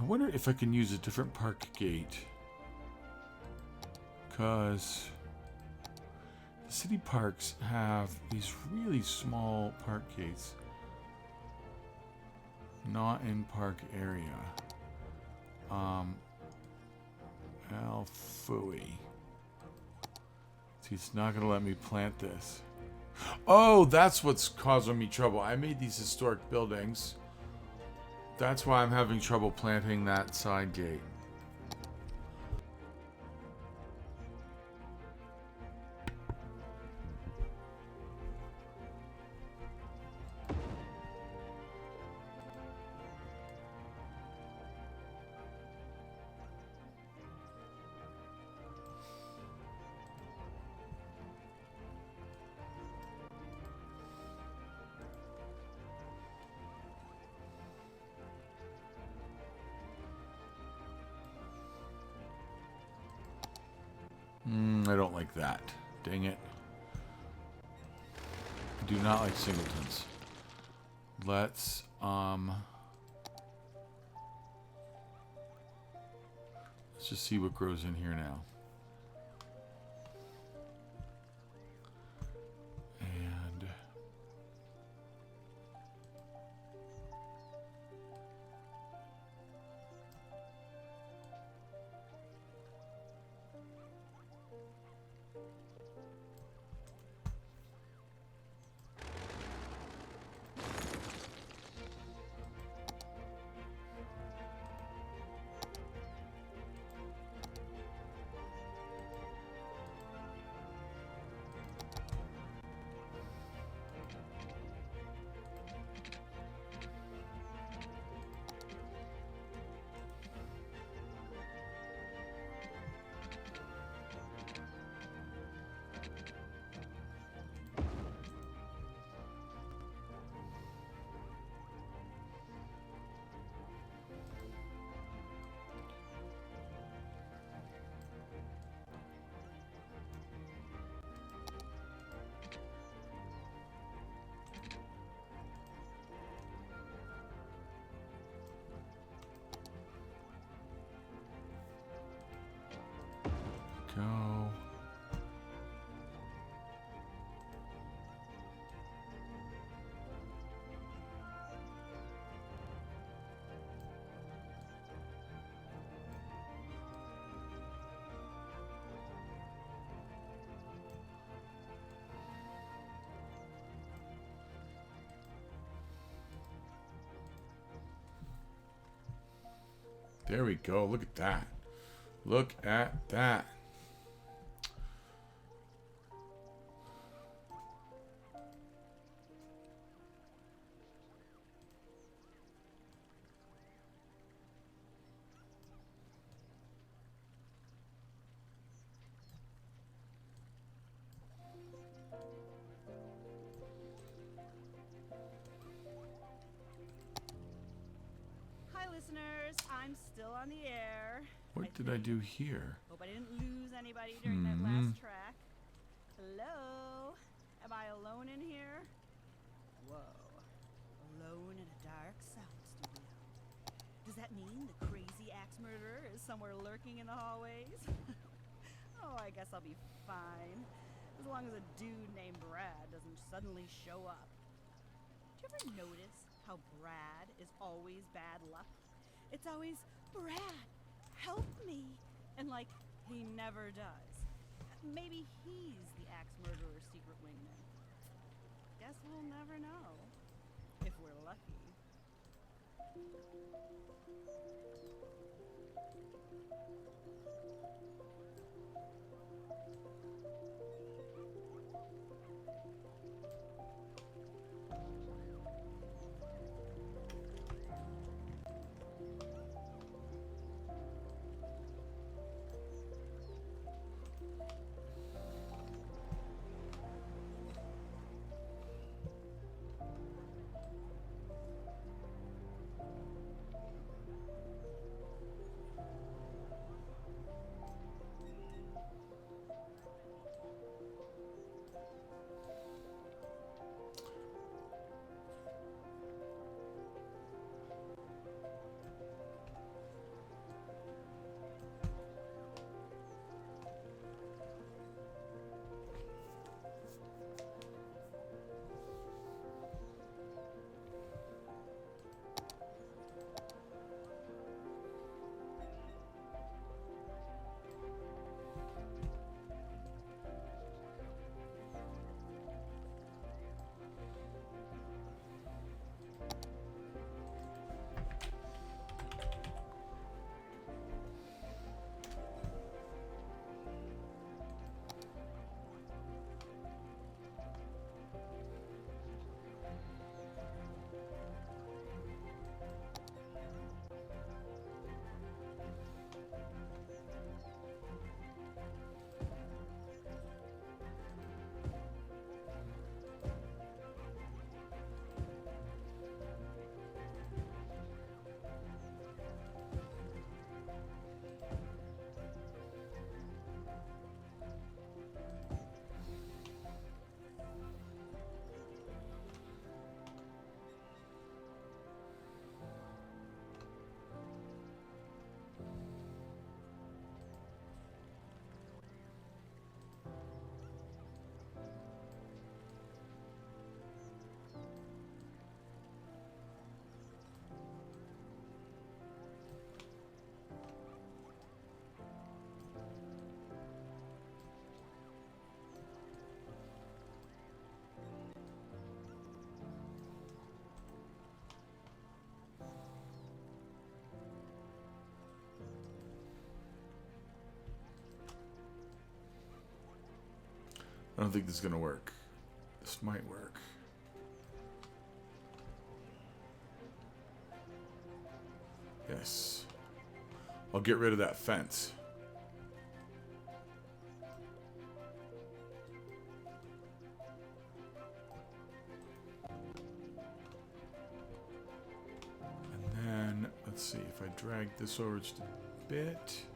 S1: I wonder if I can use a different park gate. Because the city parks have these really small park gates. Not in park area. Alfooey. See, it's not going to let me plant this. Oh, that's what's causing me trouble. I made these historic buildings. That's why I'm having trouble planting that side gate. I don't like that. Dang it. I do not like singletons. Let's just see what grows in here now. And There we go. Look at that. Look at that.
S5: Hi, listeners. I'm still on the air.
S1: What did I do here?
S5: Hope I didn't lose anybody during that last track. Hello? Am I alone in here? Whoa. Alone in a dark sound studio. Does that mean the crazy axe murderer is somewhere lurking in the hallways? Oh, I guess I'll be fine. As long as a dude named Brad doesn't suddenly show up. Do you ever notice how Brad is always bad luck? It's always, Brad, help me. And like, he never does. Maybe he's the axe murderer's secret wingman. Guess we'll never know. If we're lucky.
S1: I don't think this is gonna work. This might work. Yes. I'll get rid of that fence. And then, let's see, if I drag this over just a bit.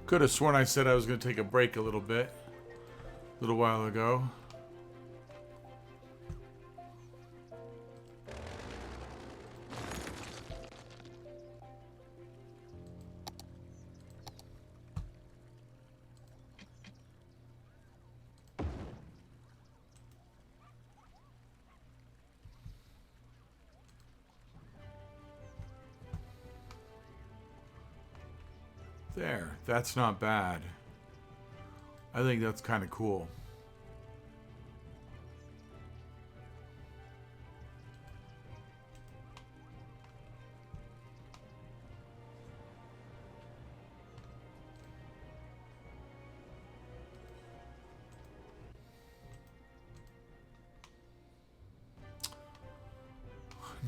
S1: Could have sworn I said I was going to take a break a little while ago. There, that's not bad. I think that's kind of cool.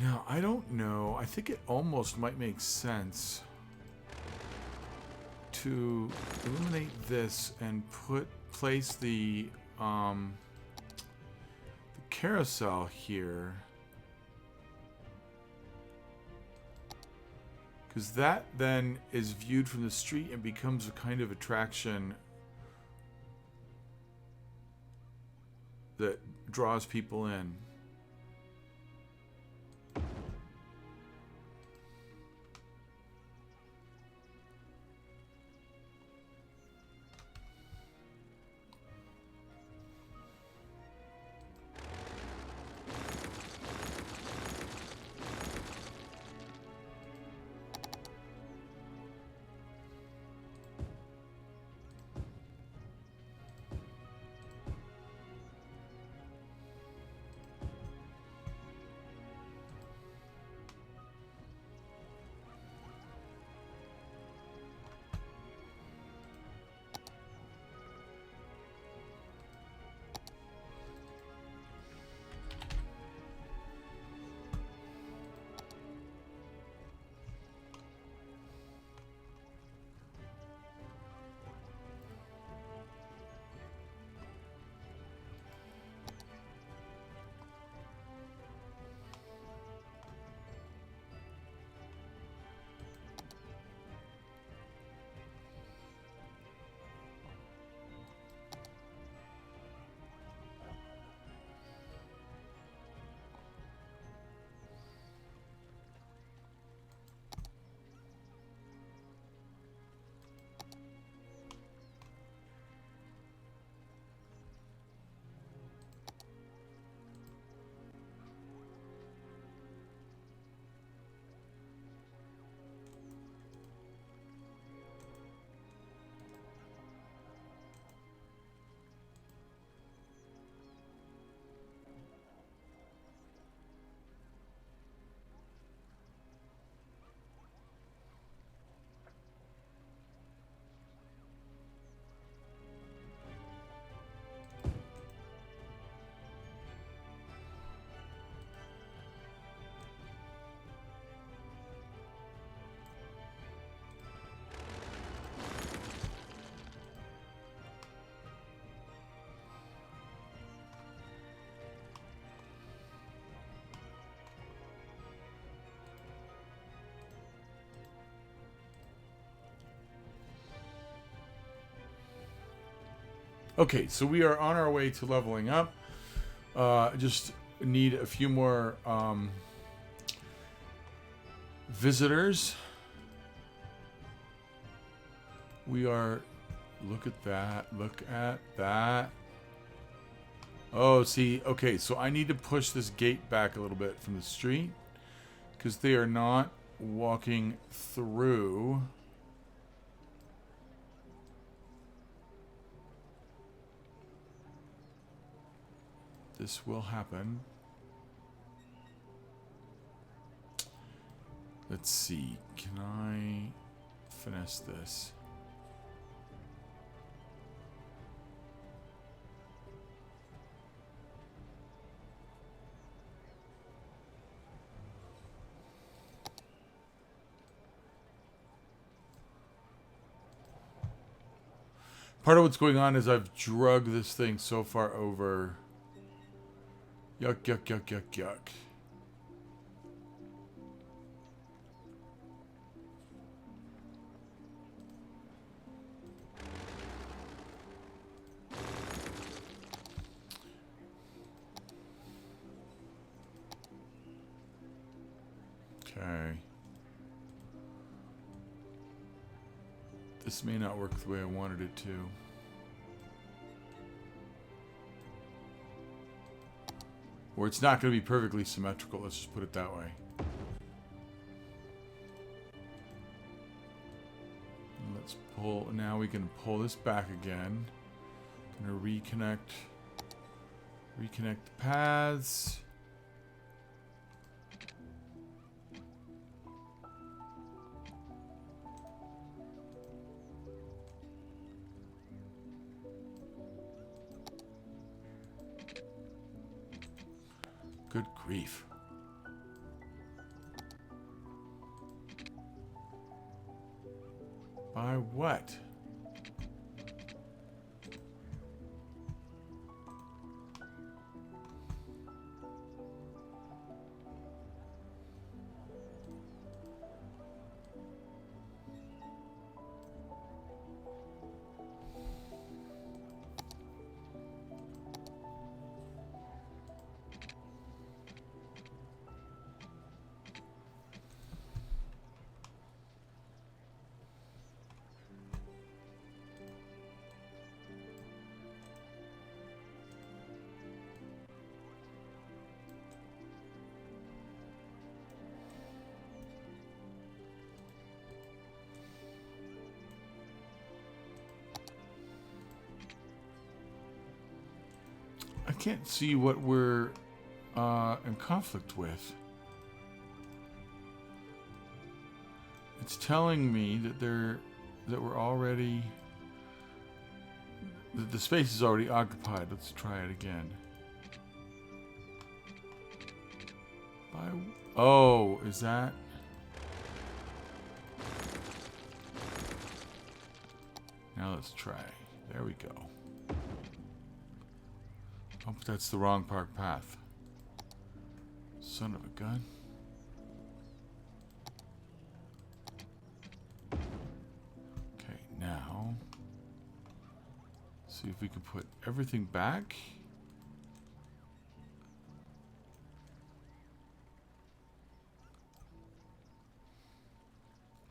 S1: Now, I don't know. I think it almost might make sense to eliminate this and place the carousel here, because that then is viewed from the street and becomes a kind of attraction that draws people in. Okay, so we are on our way to leveling up. Just need a few more visitors. We are... Look at that. Look at that. Oh, see. Okay, so I need to push this gate back a little bit from the street, because they are not walking through. This will happen. Let's see. Can I finesse this? Part of what's going on is I've drug this thing so far over. Yuck, yuck, yuck, yuck, yuck. Okay. This may not work the way I wanted it to. Or it's not going to be perfectly symmetrical, let's just put it that way. Let's pull, now we can pull this back again. Gonna reconnect the paths. Good grief. By what? I can't see what we're in conflict with. It's telling me that we're already, that the space is already occupied. Let's try it again. Oh, is that? Now let's try. There we go. Oh, but that's the wrong park path. Son of a gun. Okay, now see if we can put everything back.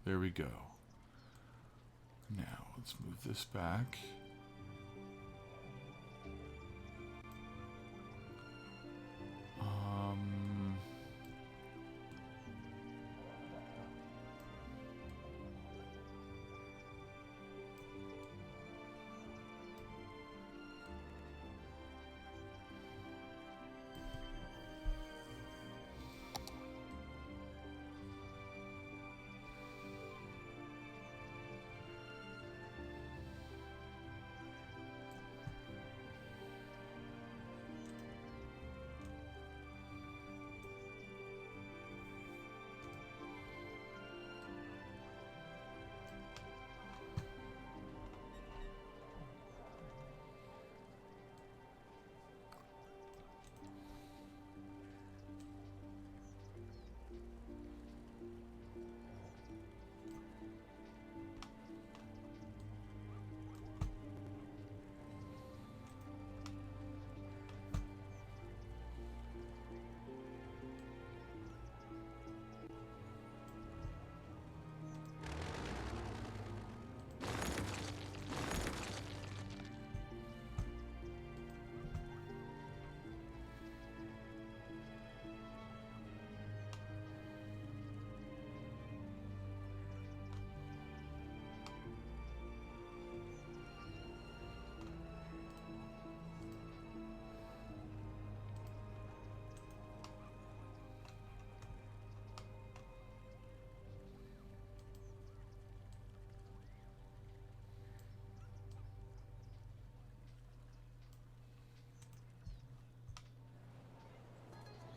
S1: There we go. Now let's move this back.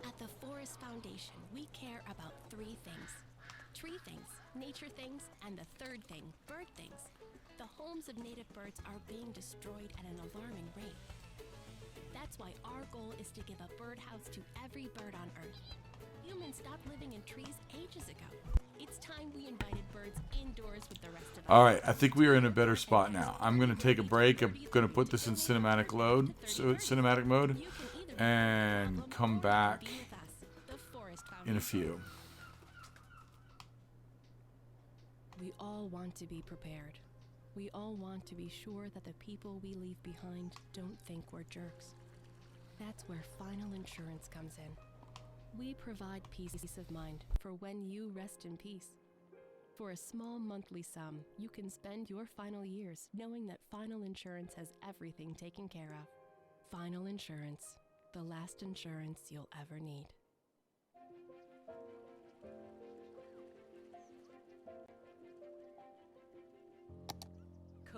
S3: At the Forest Foundation, we care about 3 things. Tree things, nature things, and the third thing, bird things. The homes of native birds are being destroyed at an alarming rate. That's why our goal is to give a birdhouse to every bird on Earth. Humans stopped living in trees ages ago. It's time we invited birds indoors with the rest of us.
S1: All right, I think we are in a better spot now. I'm going to take a break. I'm going to put this in cinematic mode, and come back in a few.
S3: We all want to be prepared. We all want to be sure that the people we leave behind don't think we're jerks. That's where Final Insurance comes in. We provide peace of mind for when you rest in peace. For a small monthly sum, you can spend your final years knowing that Final Insurance has everything taken care of. Final Insurance, the last insurance you'll ever need.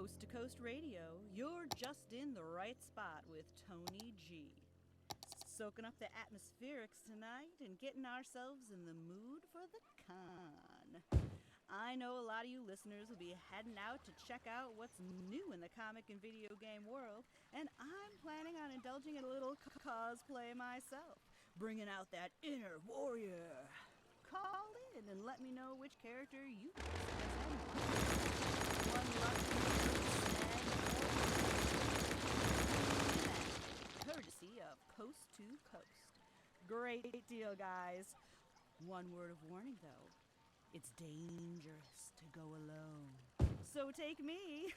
S5: Coast to Coast Radio, you're just in the right spot with Tony G. Soaking up the atmospherics tonight and getting ourselves in the mood for the con. I know a lot of you listeners will be heading out to check out what's new in the comic and video game world, and I'm planning on indulging in a little cosplay myself, bringing out that inner warrior. Call in and let me know which character you represent. One lucky courtesy of Coast to Coast. Great deal, guys. One word of warning, though. It's dangerous to go alone. So take me.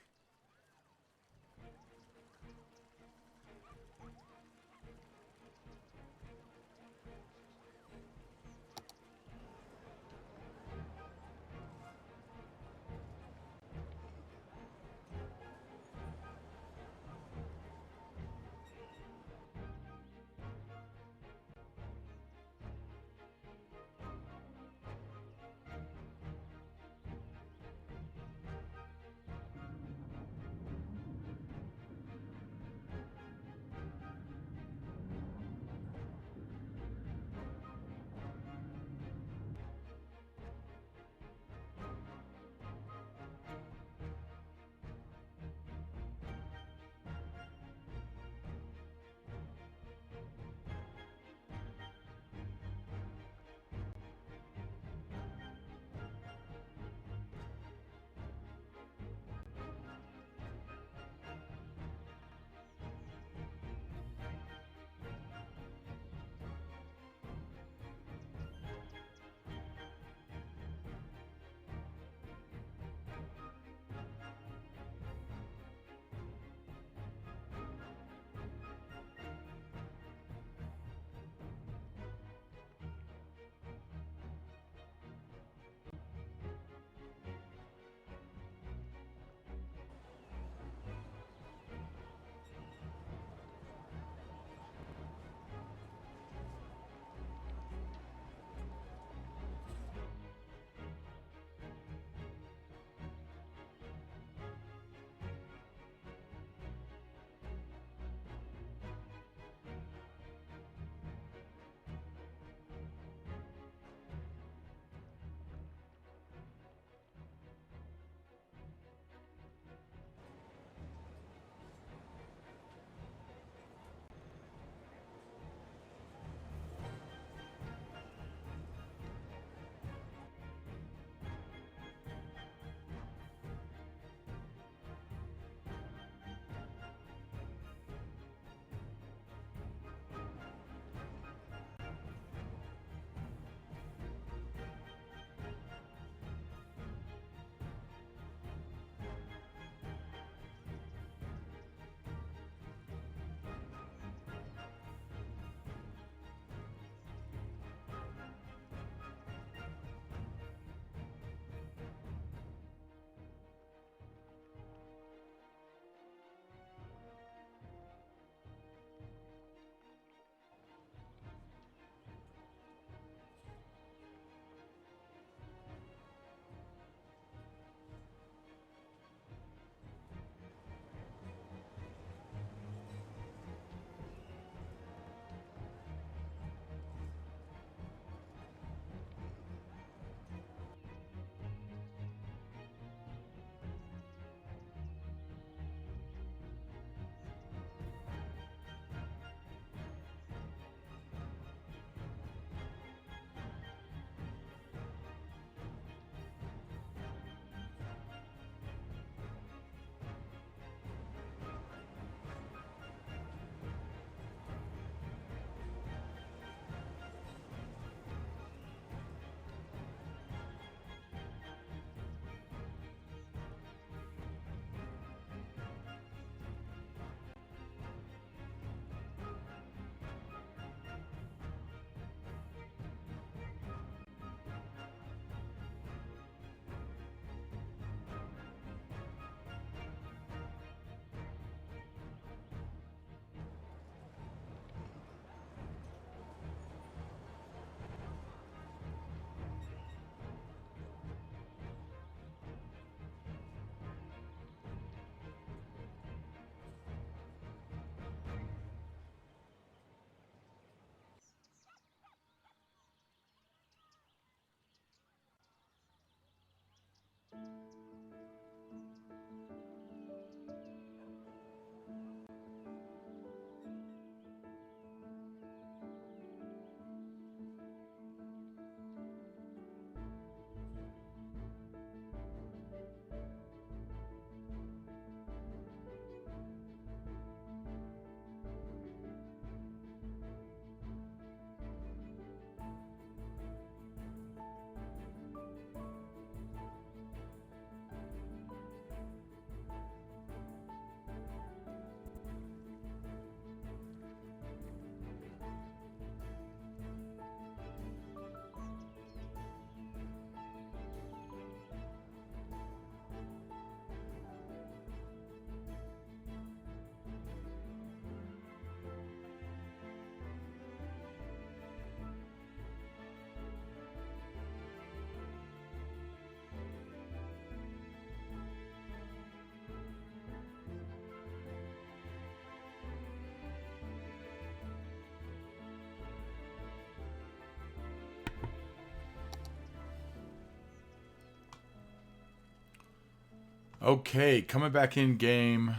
S1: Okay, coming back in game.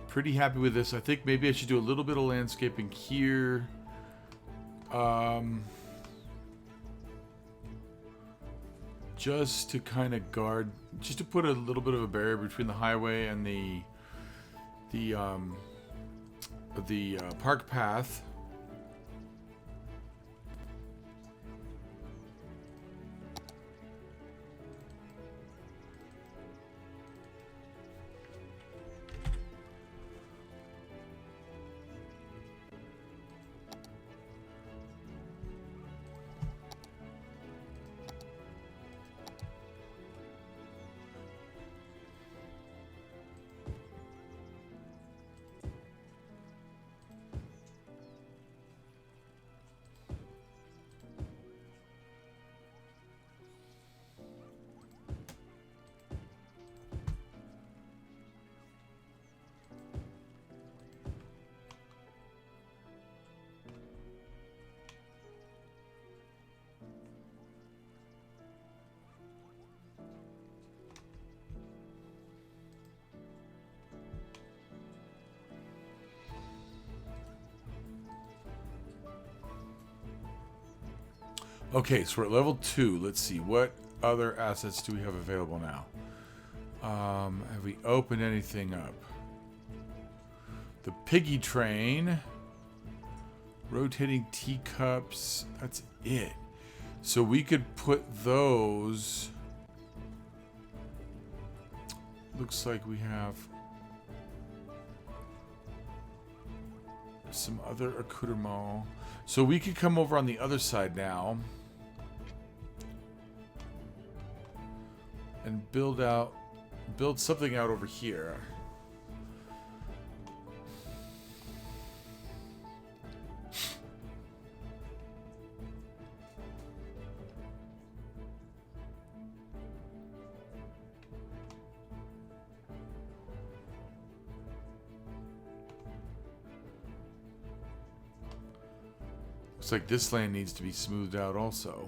S1: Pretty happy with this. I think maybe I should do a little bit of landscaping here. Just to kind of guard, just to put a little bit of a barrier between the highway and the park path. Okay, so we're at level 2. Let's see, what other assets do we have available now? Have we opened anything up? The piggy train. Rotating teacups. That's it. So we could put those... Looks like we have some other accoutrement. So we could come over on the other side now and build something out over here. Looks like this land needs to be smoothed out also.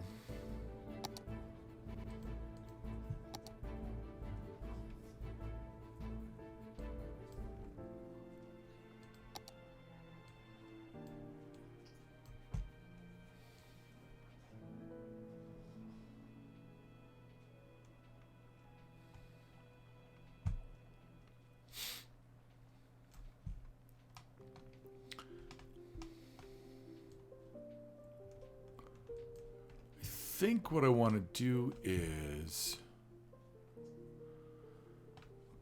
S1: I think what I want to do is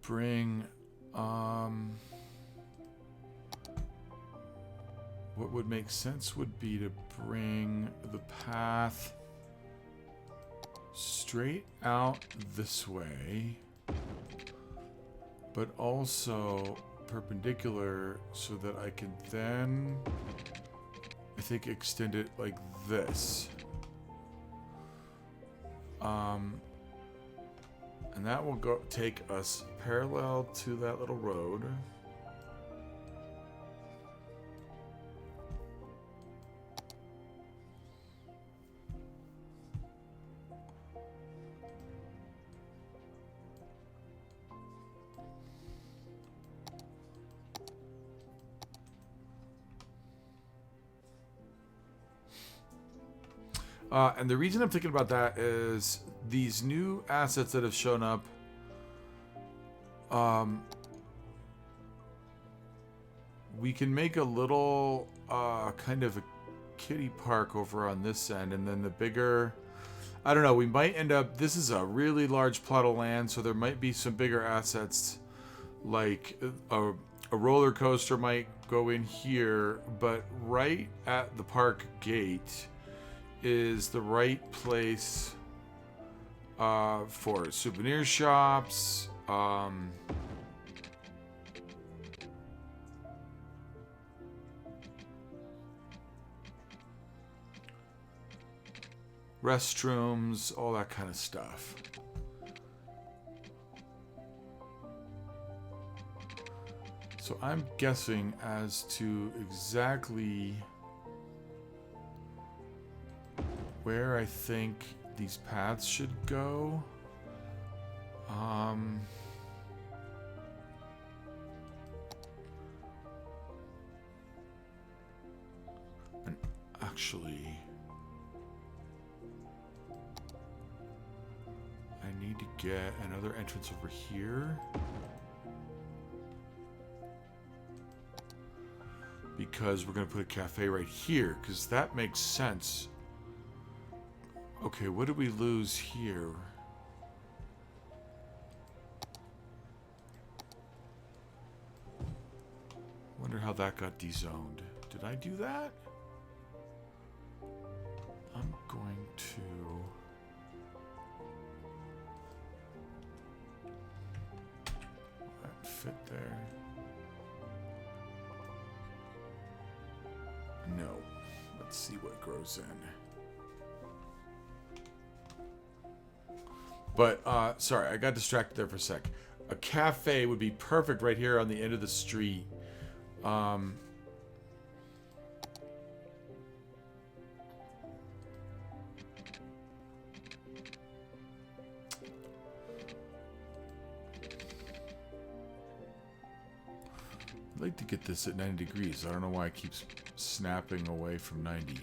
S1: bring what would make sense would be to bring the path straight out this way, but also perpendicular so that I can then, I think, extend it like this. And that will take us parallel to that little road. And the reason I'm thinking about that is these new assets that have shown up. We can make a little kind of a kiddie park over on this end, and then the bigger, I don't know, we might end up, this is a really large plot of land, so there might be some bigger assets, like a roller coaster might go in here, but right at the park gate is the right place for souvenir shops, restrooms, all that kind of stuff. So I'm guessing as to exactly where I think these paths should go. And actually, I need to get another entrance over here. Because we're going to put a cafe right here, because that makes sense. Okay, what did we lose here? Wonder how that got dezoned. Did I do that? I'm going to... That fit there. No. Let's see what grows in. But, sorry, I got distracted there for a sec. A cafe would be perfect right here on the end of the street. I'd like to get this at 90 degrees. I don't know why it keeps snapping away from 90.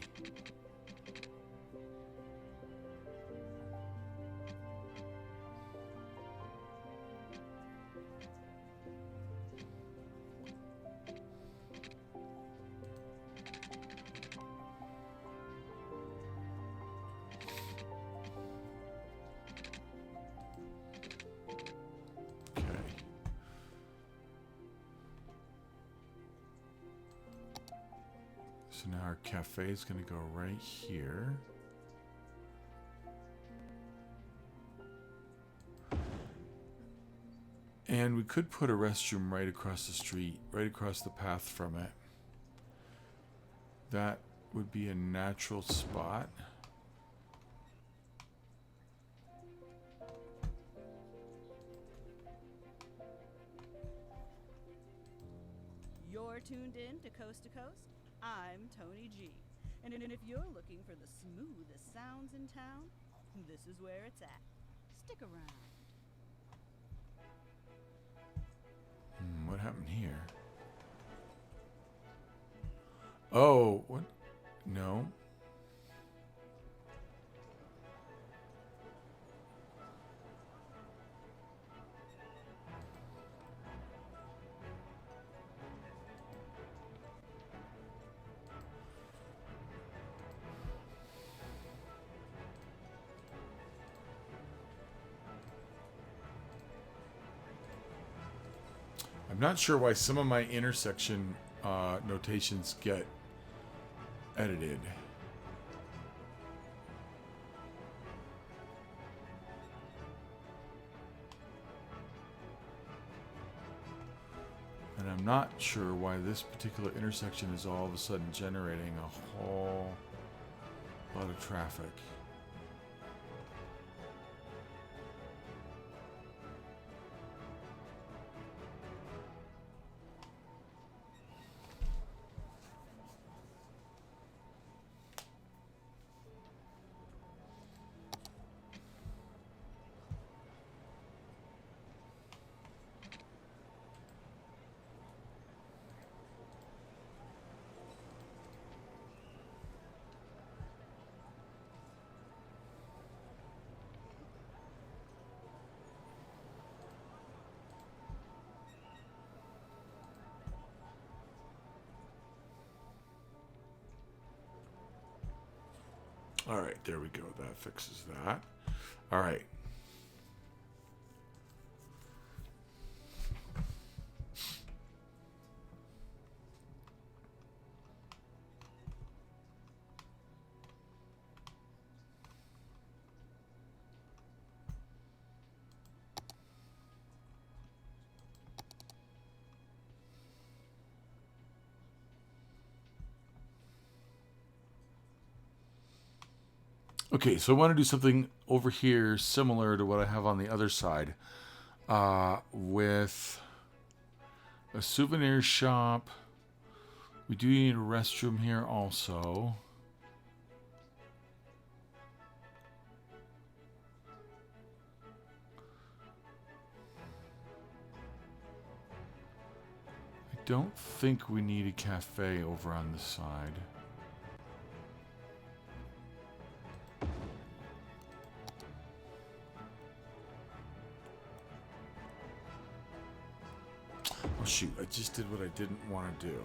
S1: So now our cafe is going to go right here. And we could put a restroom right across the street, right across the path from it. That would be a natural spot.
S5: You're tuned in to Coast, I'm Tony G. And if you're looking for the smoothest sounds in town, this is where it's at. Stick around.
S1: What happened here? Oh, what? No. I'm not sure why some of my intersection notations get edited. And I'm not sure why this particular intersection is all of a sudden generating a whole lot of traffic. All right, there we go. That fixes that. All right. Okay, so I want to do something over here similar to what I have on the other side with a souvenir shop. We do need a restroom here also. don't think we need a cafe over on the side. Oh shoot, I just did what I didn't want to do.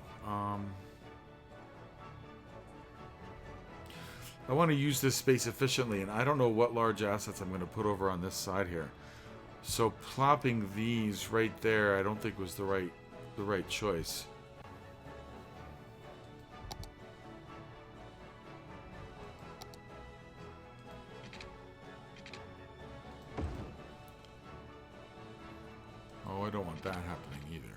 S1: I want to use this space efficiently, and I don't know what large assets I'm going to put over on this side here. So plopping these right there, I don't think was the right choice. Oh, I don't want that happening either.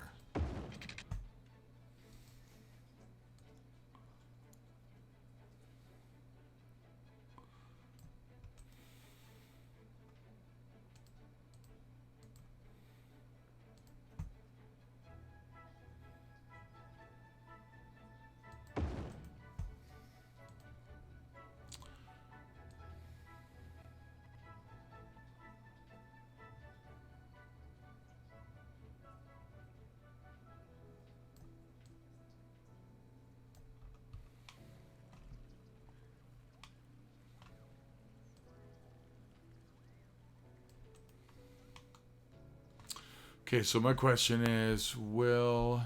S1: Okay, so my question is, will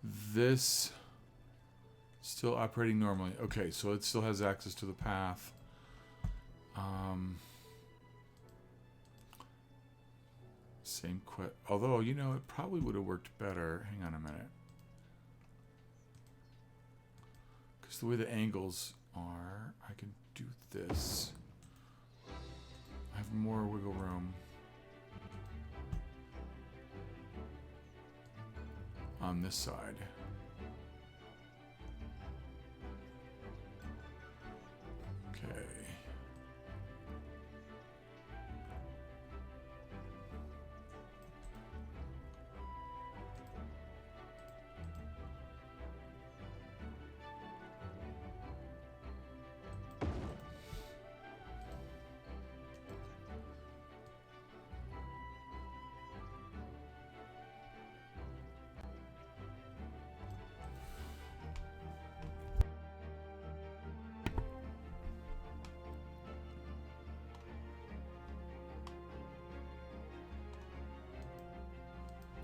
S1: this still operating normally? Okay, so it still has access to the path. Same although, you know, it probably would have worked better. Hang on a minute. Because the way the angles are, I can do this. I have more wiggle room. On this side. Okay.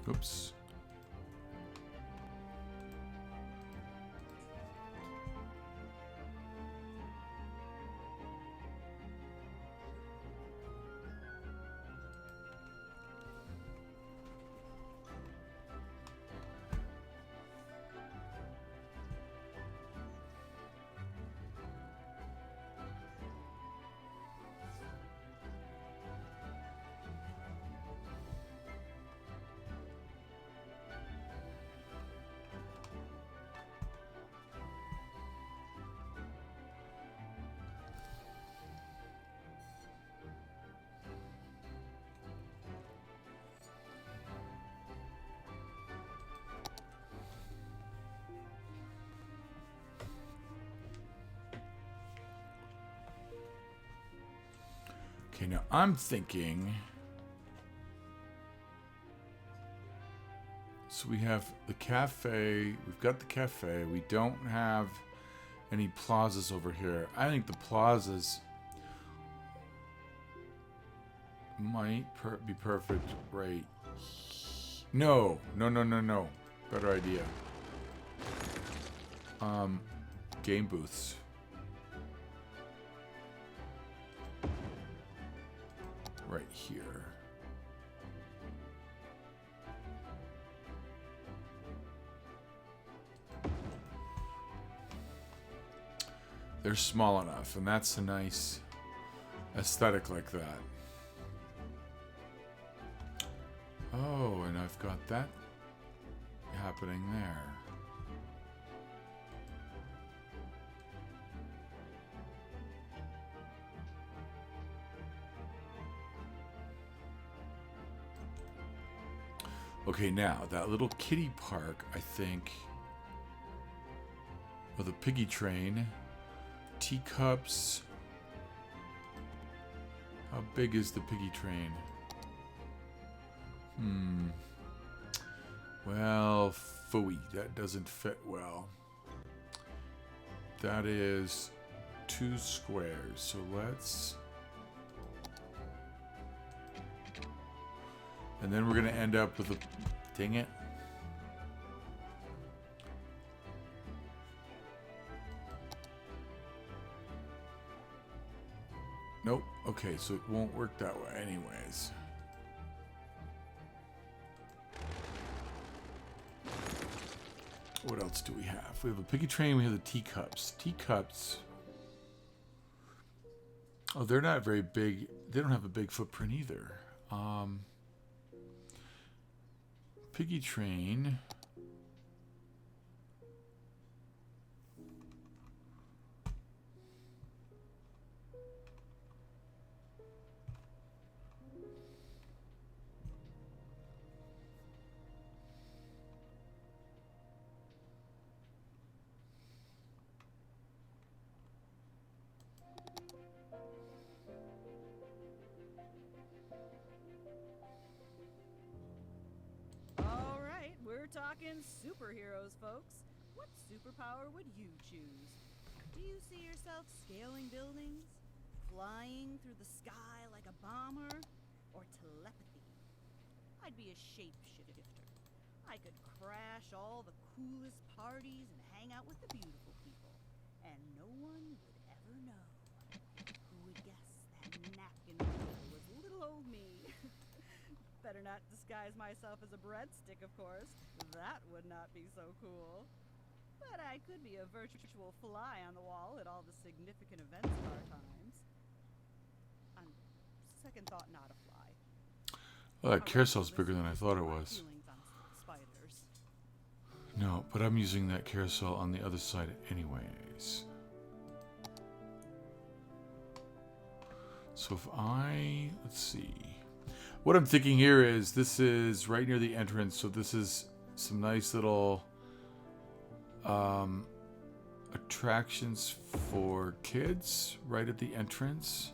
S1: Oops. Okay, now I'm thinking. So we have the cafe. We've got the cafe. We don't have any plazas over here. I think the plazas might be perfect right. No. Better idea. Game booths. Right here. They're small enough, and that's a nice aesthetic like that. Oh, and I've got that happening there. Okay, now, that little kiddie park, I think, with a piggy train, teacups. How big is the piggy train? Well, phooey, that doesn't fit well. That is 2 squares, so let's... And then we're going to end up with a... Dang it. Nope. Okay, so it won't work that way anyways. What else do we have? We have a piggy train, we have the teacups. Teacups... Oh, they're not very big. They don't have a big footprint either. Piggy train...
S5: All right, we're talking superheroes, folks. What superpower would you choose? Do you see yourself scaling buildings? Flying through the sky like a bomber? Or telepathy? I'd be a shapeshifter. I could crash all the coolest parties and hang out with the beautiful people. And no one would ever know. Who would guess that napkin was little old me? Better not disguise myself as a breadstick, of course. That would not be so cool. But I could be a virtual fly on the wall at all the significant events of our times. On second thought, not a fly.
S1: Well, that carousel's bigger than I thought it was.
S5: Spiders.
S1: No, but I'm using that carousel on the other side anyways. So if I... Let's see. What I'm thinking here is this is right near the entrance, so this is some nice little attractions for kids right at the entrance.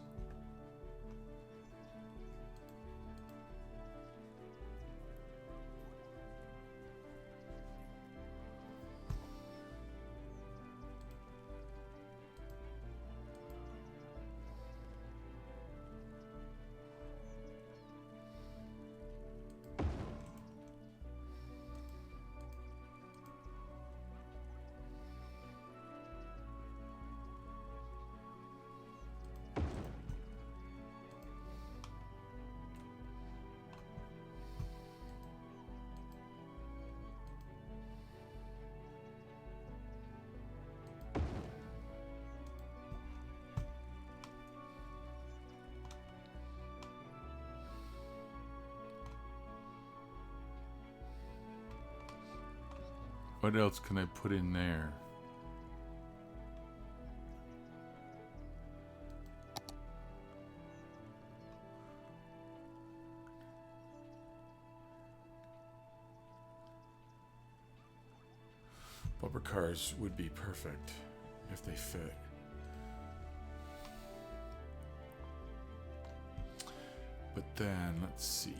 S1: What else can I put in there? Bumper cars would be perfect if they fit. But then, let's see.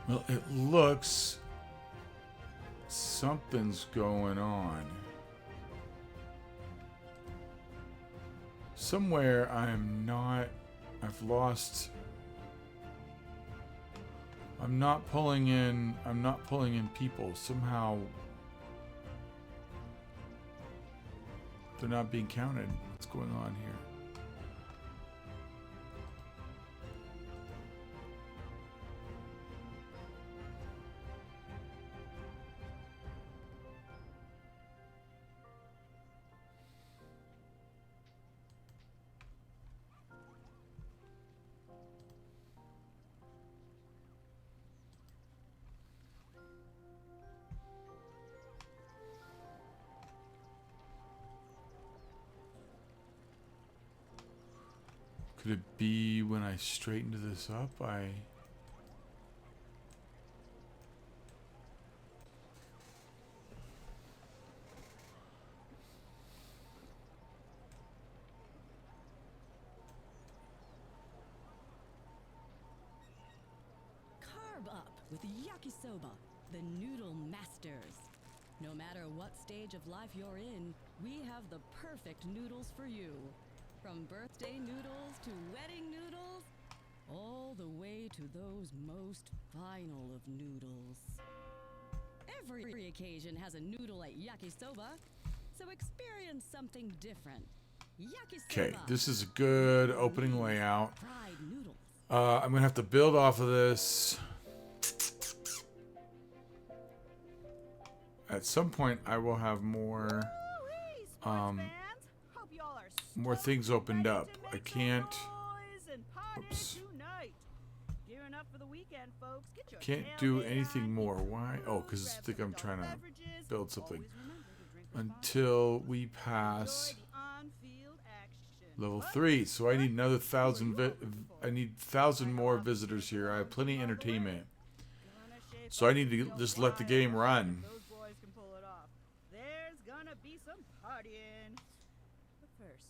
S1: Well, it looks something's going on. Somewhere I've lost. I'm not pulling in people. Somehow they're not being counted. What's going on here? Could it be when I straightened this up,
S4: Carb up with yakisoba, the noodle masters. No matter what stage of life you're in, we have the perfect noodles for you. From birthday noodles to wedding noodles, all the way to those most final of noodles. Every occasion has a noodle at yakisoba, so experience something different. Yakisoba.
S1: Okay, this is a good opening layout.
S4: Fried noodles.
S1: I'm gonna have to build off of this. At some point, I will have more
S5: Woo-wee, sports fans. Hope y'all are
S1: more
S5: stoked
S1: things
S5: and
S1: opened
S5: ready
S1: up.
S5: to
S1: I
S5: make some
S1: can't.
S5: noise and party
S1: Oops.
S5: tonight. Gearing up for the weekend, folks. Get your
S1: Can't do
S5: tailgate
S1: anything
S5: on,
S1: more.
S5: eat some
S1: Why?
S5: food,
S1: Oh, because I
S5: grab
S1: think
S5: some
S1: I'm
S5: adult
S1: trying to
S5: beverages.
S1: build something
S5: Always remember to drink responsibly.
S1: until we pass
S5: Enjoy the on-field action.
S1: level
S5: But
S1: 3. So I need another
S5: who are
S1: 1,000.
S5: you looking for?
S1: I need 1,000 more
S5: Off
S1: visitors here. I have plenty of
S5: along the way.
S1: entertainment.
S5: Gonna shape
S1: So I
S5: up
S1: need to
S5: real
S1: just let the
S5: wild
S1: game
S5: and
S1: run.
S5: Those boys can pull it off. There's gonna be some partying. But first,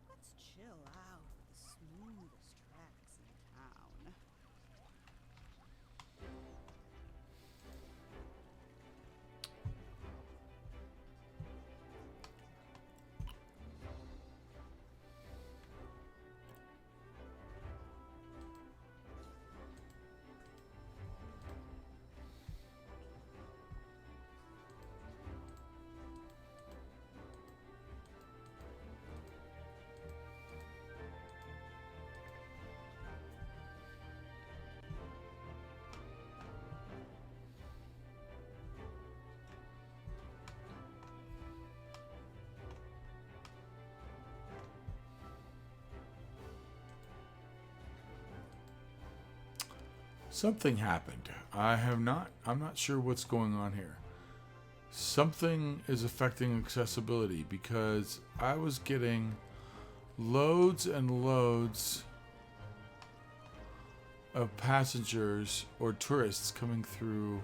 S5: let's chill out with the smoothest tracks in town.
S1: Something happened. I'm not sure what's going on here. Something is affecting accessibility because I was getting loads and loads of passengers or tourists coming through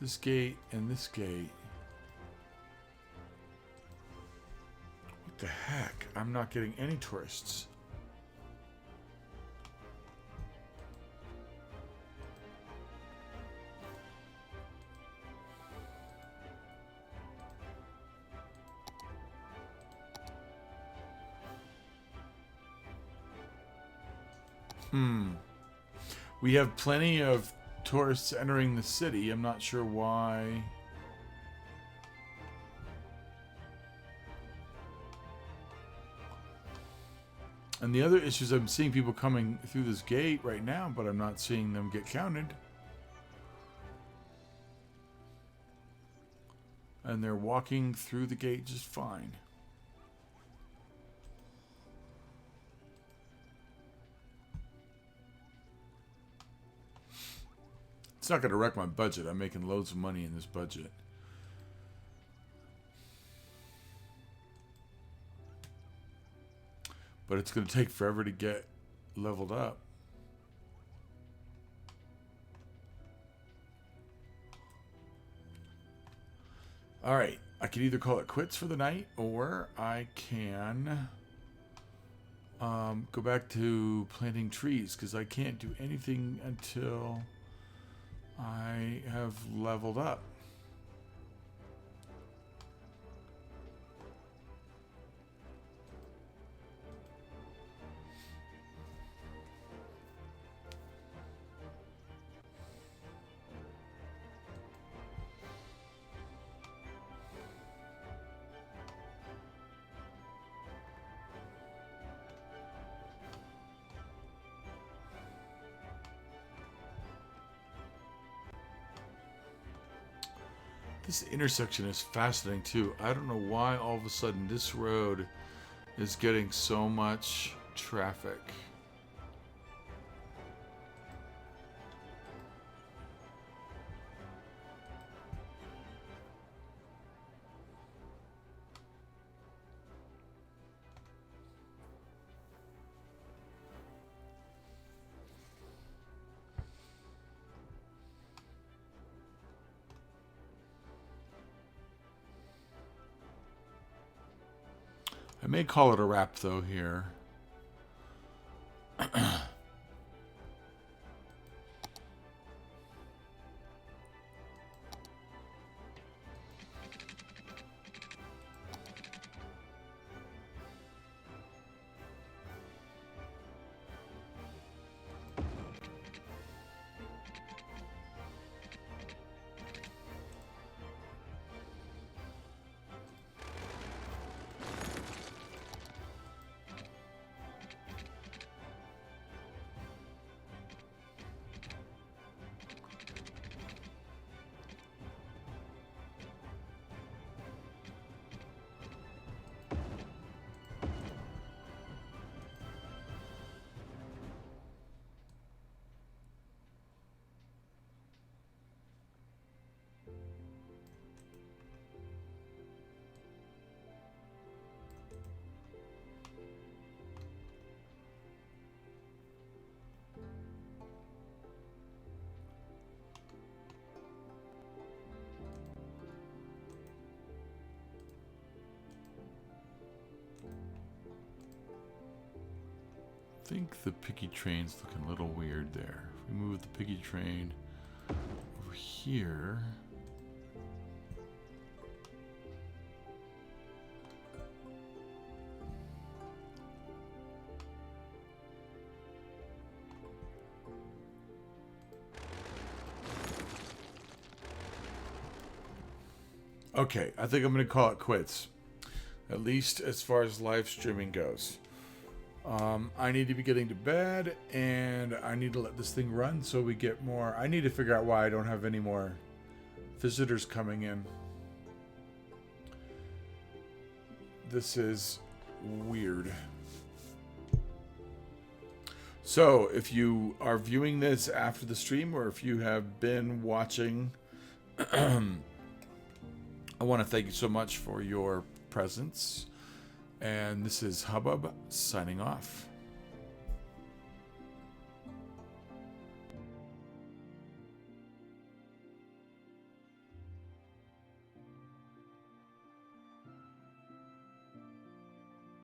S1: this gate and this gate. What the heck? I'm not getting any tourists. We have plenty of tourists entering the city. I'm not sure why. And the other issue is I'm seeing people coming through this gate right now, but I'm not seeing them get counted. And they're walking through the gate just fine. It's not going to wreck my budget. I'm making loads of money in this budget. But it's going to take forever to get leveled up. All right. I can either call it quits for the night, or I can go back to planting trees, because I can't do anything until I have leveled up. This intersection is fascinating too. I don't know why all of a sudden this road is getting so much traffic. I may call it a wrap though here. I think the piggy train's looking a little weird there. If we move the piggy train over here. Okay, I think I'm going to call it quits. At least as far as live streaming goes. I need to be getting to bed, and I need to let this thing run so we get more. I need to figure out why I don't have any more visitors coming in. This is weird. So, if you are viewing this after the stream, or if you have been watching, I want to thank you so much for your presence. And this is Hubbub signing off.